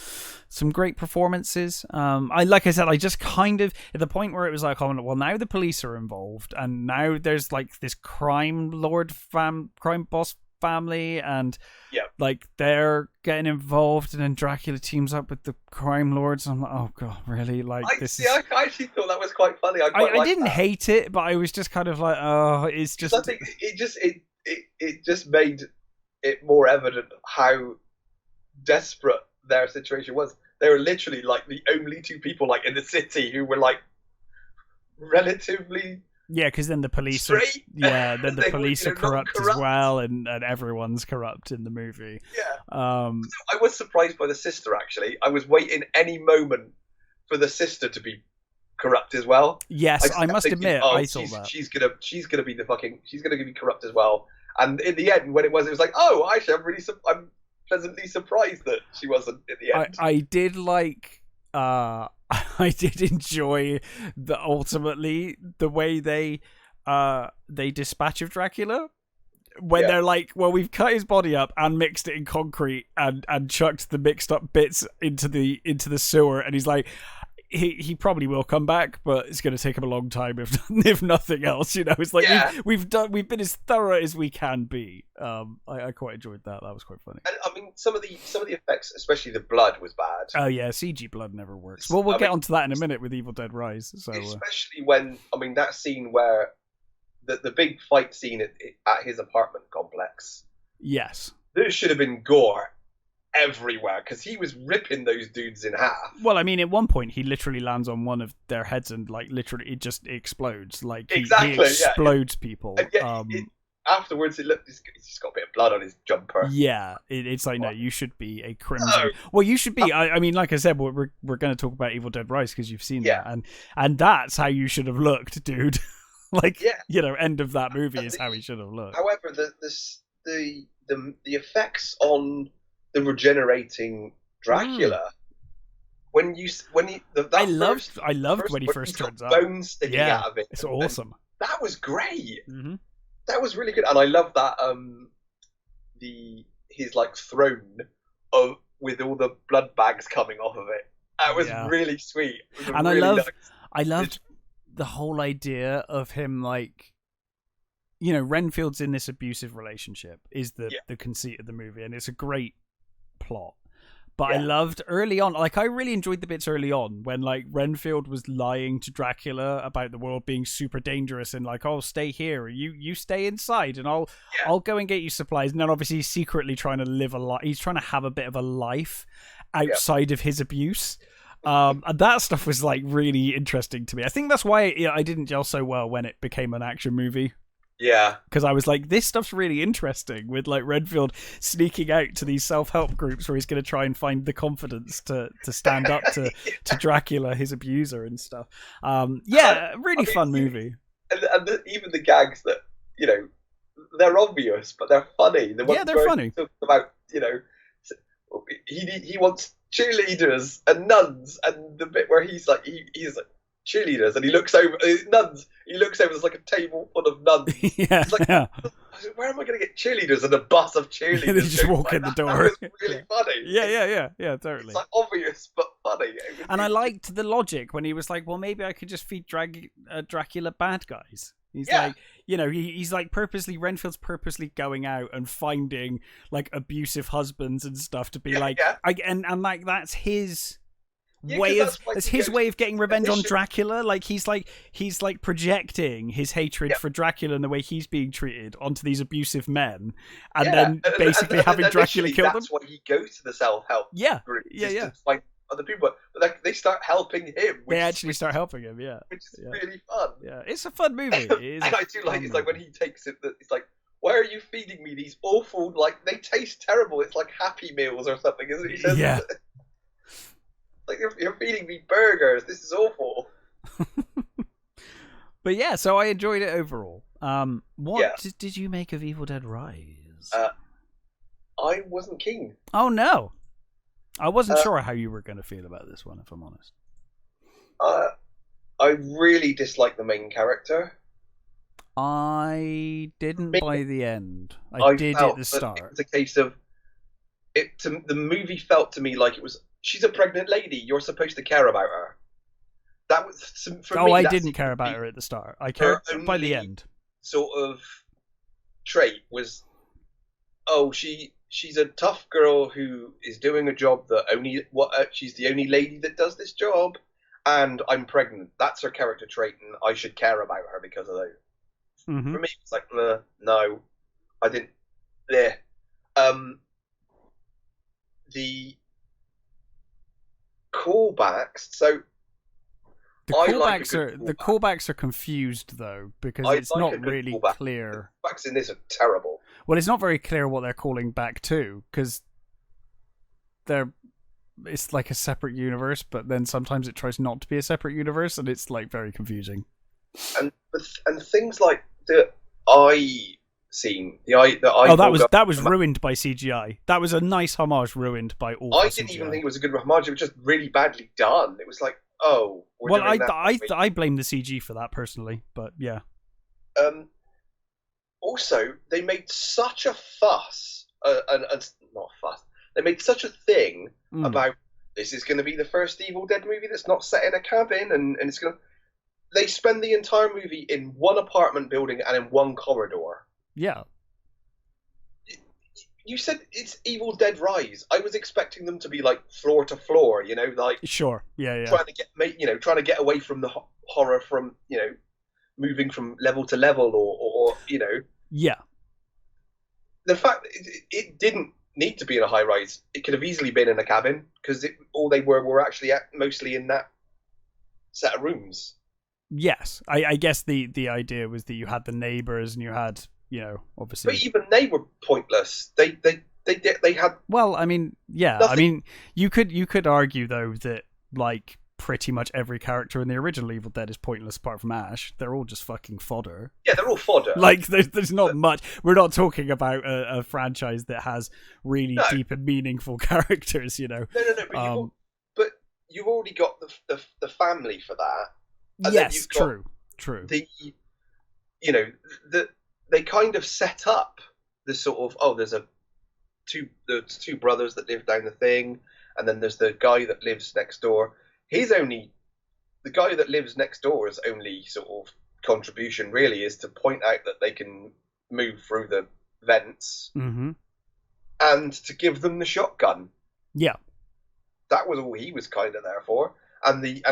some great performances. Like I said, I just kind of, at the point where it was like, oh, well, now the police are involved, and now there's this crime boss family, and they're getting involved, and then Dracula teams up with the crime lords. And I'm like, oh god, really? I actually thought that was quite funny. I didn't hate it, but I was just kind of like, oh, it's just. I think it just made it more evident how desperate their situation was. They were literally the only two people in the city who were relatively. Yeah, because then the police straight. Then the police are corrupt as well, and everyone's corrupt in the movie. Yeah. I was surprised by the sister, actually. I was waiting any moment for the sister to be corrupt as well. Yes, I must admit, I saw that. She's gonna be corrupt as well. And in the end, when it was like, oh, actually, I'm pleasantly surprised that she wasn't in the end. I did I did enjoy ultimately the way they dispatch of Dracula when they're like, well, we've cut his body up and mixed it in concrete and chucked the mixed up bits into the sewer, and he's like, he probably will come back, but it's going to take him a long time if nothing else. It's like we've been as thorough as we can be. I quite enjoyed that. That was quite funny. And I mean, some of the effects, especially the blood, was bad. Oh yeah, CG blood never works. Well, we'll get onto that in a minute with Evil Dead Rise. So especially when that scene where the big fight scene at his apartment complex. Yes, there should have been gore everywhere, because he was ripping those dudes in half. Well, I mean, at one point he literally lands on one of their heads and literally it just explodes. He explodes people. And afterwards, he's got a bit of blood on his jumper. Yeah, it's like, no, you should be a crimson. No. Well, you should be. I mean, like I said, we're going to talk about Evil Dead Rise because you've seen that, and that's how you should have looked, dude. End of that movie is how he should have looked. However, the effects on the regenerating Dracula I loved when he first turns up. Bones sticking out of it. It's awesome. That was great. Mm-hmm. That was really good, and I love that his like throne with all the blood bags coming off of it. That was really sweet. And really I loved the whole idea of him, like, you know, Renfield's in this abusive relationship is the conceit of the movie, and it's a great plot. But I loved early on, like, I really enjoyed the bits early on when, like, Renfield was lying to Dracula about the world being super dangerous and, like, oh, stay here, you stay inside, and I'll go and get you supplies. And then obviously he's secretly trying to live a life. He's trying to have a bit of a life outside of his abuse. And that stuff was, like, really interesting to me. I think that's why I didn't gel so well when it became an action movie. Yeah. Because I was like, this stuff's really interesting, with, like, Renfield sneaking out to these self-help groups where he's going to try and find the confidence to stand up to Dracula, his abuser, and stuff. Really fun movie. And even the gags that, you know, they're obvious, but they're funny. They're funny. About, you know, he wants cheerleaders and nuns, and the bit where he's like cheerleaders, and he looks over nuns. He looks over. There's like a table full of nuns. He's like, where am I going to get cheerleaders and a bus of cheerleaders? They just walk in the door. That was really funny. Yeah, totally. It's like obvious but funny. And I liked the logic when he was like, well, maybe I could just feed Dracula bad guys. He's like, you know, he's like Renfield's purposely going out and finding, like, abusive husbands and stuff to be and like that's his way of getting revenge on Dracula. Like he's projecting his hatred for Dracula and the way he's being treated onto these abusive men, and then basically having Dracula kill them. That's why he goes to the self-help group. To find other people, but they start helping him. They actually start helping him, which is really fun. Yeah, it's a fun movie. And I do like it's like when he takes it. It's like, why are you feeding me these awful? Like, they taste terrible. It's like Happy Meals or something, isn't it? He says, like, you're feeding me burgers. This is awful. But yeah, so I enjoyed it overall. What did you make of Evil Dead Rise? I wasn't keen. Oh no. I wasn't sure how you were going to feel about this one, if I'm honest. I really dislike the main character. I didn't by the end. I did at the start. It was a case of the movie felt to me like it was, she's a pregnant lady. You're supposed to care about her. That was for me. I didn't care about her at the start. I cared by the end. Sort of trait was, she's a tough girl who is doing a job that she's the only lady that does this job, and I'm pregnant. That's her character trait, and I should care about her because of those. Mm-hmm. For me, it's like, no, I didn't. There, the callbacks. So the callbacks are confused though, because it's not really clear. The callbacks in this are terrible. Well, it's not very clear what they're calling back to, because it's like a separate universe, but then sometimes it tries not to be a separate universe, and it's like very confusing. And things like the eye scene, the eye. That was ruined by CGI. That was a nice homage ruined by all. I didn't even think it was a good homage. It was just really badly done. It was like, I blame the CG for that personally, but yeah. Also, they made such a fuss, and not a fuss. They made such a thing about this is going to be the first Evil Dead movie that's not set in a cabin, and it's going to. They spend the entire movie in one apartment building and in one corridor. Yeah. You said it's Evil Dead Rise. I was expecting them to be like floor to floor, you know, like sure, yeah. Trying to get away from the horror from, you know, moving from level to level, or you know. Yeah. The fact it didn't need to be in a high rise. It could have easily been in a cabin, because all they were actually mostly in that set of rooms. Yes, I guess the idea was that you had the neighbors and you had, you know, obviously. But even they were pointless. They had. Well, I mean, yeah. Nothing. I mean, you could argue though that like pretty much every character in the original Evil Dead is pointless apart from Ash. They're all just fucking fodder. Yeah, they're all fodder. Like there's not much. We're not talking about a franchise that has really deep and meaningful characters, you know. No. But you've already got the family for that, and yes, then you've got true. The they kind of set up the sort of there's two brothers that live down the thing, and then there's the guy that lives next door. The guy that lives next door's only sort of contribution really is to point out that they can move through the vents, and to give them the shotgun. Yeah, that was all he was kind of there for. And the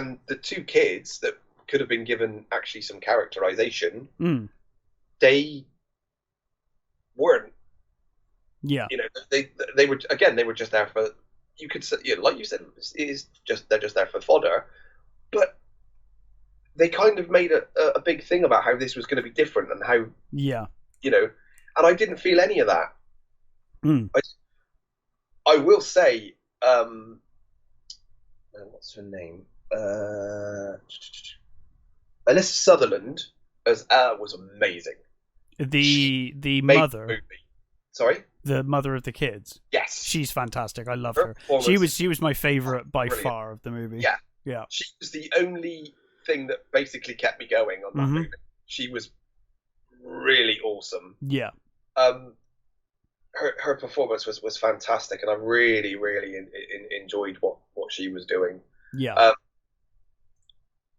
two kids that could have been given actually some characterization, they weren't. Yeah, they were just there for, you could say, like you said, they're just there for fodder, but they kind of made a big thing about how this was going to be different and how and I didn't feel any of that. I will say, what's her name? Alyssa Sutherland as was amazing. The mother. Sorry? The mother of the kids. Yes. She's fantastic. I love her. She was my favourite by far of the movie. Yeah. Yeah. She was the only thing that basically kept me going on that movie. She was really awesome. Yeah. Her performance was fantastic, and I really enjoyed what she was doing. Yeah.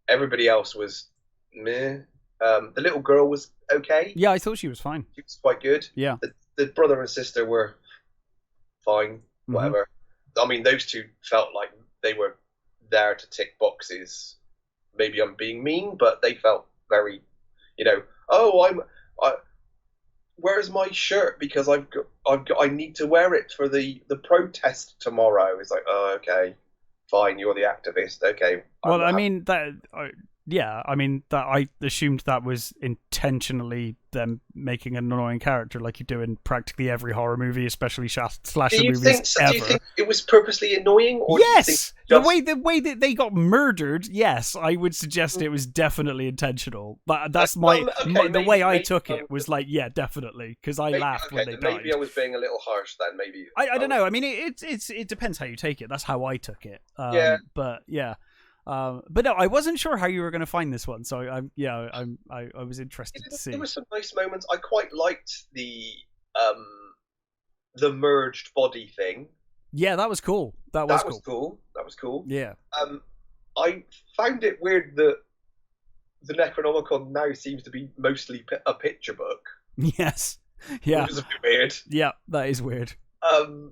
Everybody else was meh. The little girl was okay. Yeah, I thought she was fine. She was quite good. Yeah. The brother and sister were fine. Whatever. I mean, those two felt like they were there to tick boxes. Maybe I'm being mean, but they felt very, where's my shirt? Because I need to wear it for the protest tomorrow. It's like, oh, okay, fine, you're the activist. Okay. Well, I mean that. Yeah, I mean that. I assumed that was intentionally them making an annoying character, like you do in practically every horror movie, especially slasher movies ever. Do you think it was purposely annoying? Or yes, the way that they got murdered. Yes, I would suggest it was definitely intentional. But that's the way I took it was like, yeah, definitely, because I laughed when they died. Maybe I was being a little harsh then. Maybe I don't know. I mean, it depends how you take it. That's how I took it. But yeah. But no, I wasn't sure how you were going to find this one, so I was interested to see. There were some nice moments. I quite liked the merged body thing. Yeah, that was cool. That was cool. Yeah. I found it weird that the Necronomicon now seems to be mostly a picture book. Yes. Yeah. Which is a bit weird. Yeah, that is weird. And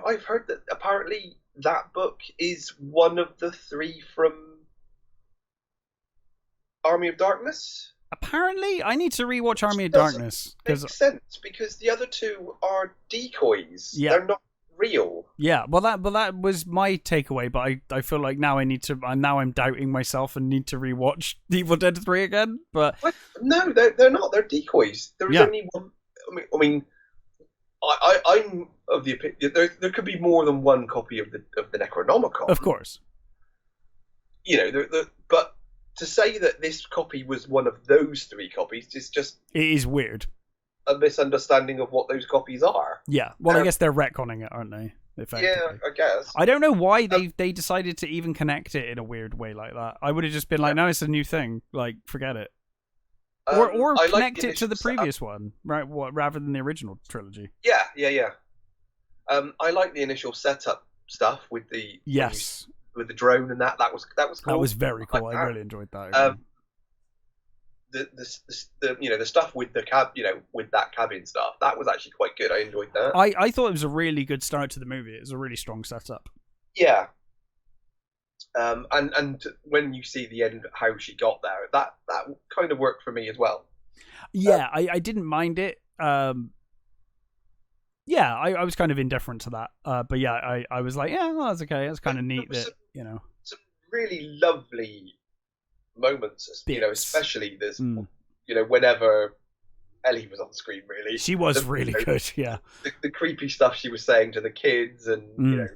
I've heard that apparently that book is one of the 3 from Army of Darkness. Apparently, I need to rewatch Army of Darkness. Makes sense, because the other 2 are decoys. Yeah. They're not real. Yeah, well, that was my takeaway, but I feel like now I'm doubting myself and need to rewatch Evil Dead 3 again. But no, they're not. They're decoys. There's only one. I mean, I'm of the opinion there could be more than one copy of the Necronomicon. Of course. But to say that this copy was one of those 3 copies is just... It is weird. A misunderstanding of what those copies are. Yeah. Well, I guess they're retconning it, aren't they? Yeah, I guess. I don't know why they decided to even connect it in a weird way like that. I would have just been like, no, it's a new thing. Like, forget it. Or connect it to the previous one, right? Rather than the original trilogy. Yeah. I like the initial setup stuff with the with the drone and that. That was cool. That was very cool. I really enjoyed that. The stuff with the with that cabin stuff, that was actually quite good. I enjoyed that. I thought it was a really good start to the movie. It was a really strong setup. Yeah. And when you see the end, how she got there, that kind of worked for me as well. Yeah, I didn't mind it. Yeah, I was kind of indifferent to that. But yeah, I was like, yeah, well, that's okay. It's kind of neat that, some really lovely moments, especially this, whenever Ellie was on screen, really. She was really good, yeah. The creepy stuff she was saying to the kids and,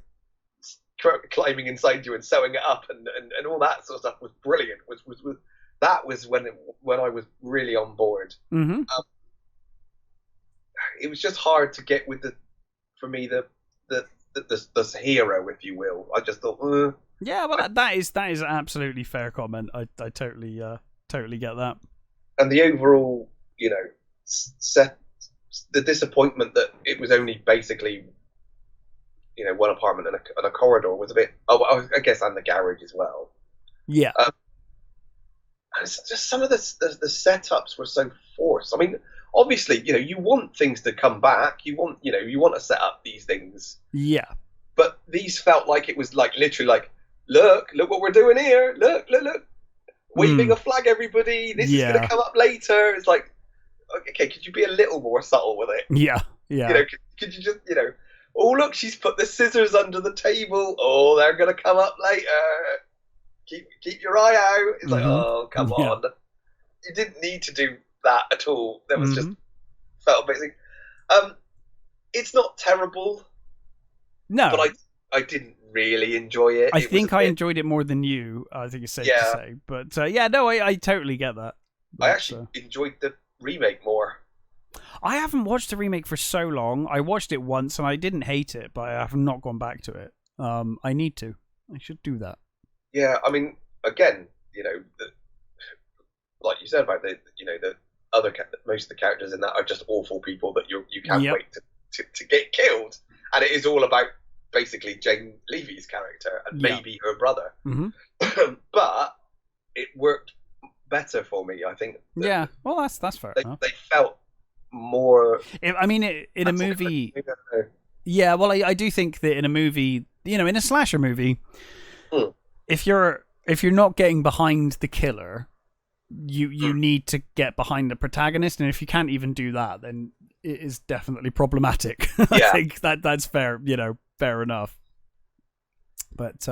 climbing inside you and sewing it up and all that sort of stuff was brilliant. That was when I was really on board. Mm-hmm. It was just hard to get with the the hero, if you will. I just thought, yeah, well, that is absolutely fair comment. I totally get that. And the overall, set the disappointment that it was only basically, one apartment and a corridor was a bit. Oh, I guess, and the garage as well. Yeah. And it's just some of the setups were so forced. I mean, obviously, you want things to come back. You want to set up these things. Yeah. But these felt like it was like literally like, look what we're doing here. Look. Waving a flag, everybody. This is going to come up later. It's like, okay, could you be a little more subtle with it? Yeah. Could you just, oh, look, she's put the scissors under the table. Oh, they're going to come up later. Keep your eye out. It's like, oh, come on. You didn't need to do that at all. That was just felt basic. It's not terrible. No. But I didn't really enjoy it. I think I enjoyed it more than you, I think it's safe to say. But I totally get that. I actually enjoyed the remake more. I haven't watched the remake for so long. I watched it once and I didn't hate it, but I have not gone back to it. I need to. I should do that. Yeah, I mean, again, like you said about the other most of the characters in that are just awful people that you can't wait to get killed, and it is all about basically Jane Levy's character and maybe her brother. But it worked better for me, I think. Yeah, well, that's fair enough. They felt more. In a movie. Yeah, well, I do think that in a movie, in a slasher movie, if you're not getting behind the killer, you need to get behind the protagonist, and if you can't even do that, then it is definitely problematic. I think that's fair, fair enough. But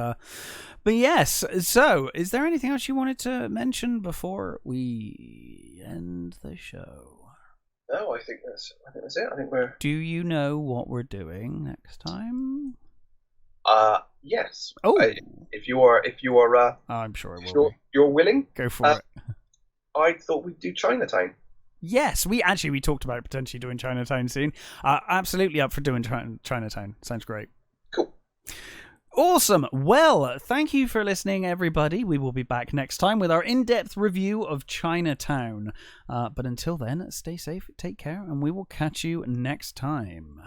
yes. So, is there anything else you wanted to mention before we end the show? No, I think that's it. I think we're. Do you know what we're doing next time? Yes. Oh, if you are. I'm sure I will. You're willing? Go for it. I thought we'd do Chinatown. Yes, we talked about potentially doing Chinatown soon. Absolutely up for doing Chinatown. Sounds great. Cool. Awesome. Well, thank you for listening, everybody. We will be back next time with our in-depth review of Chinatown. But until then, stay safe, take care, and we will catch you next time.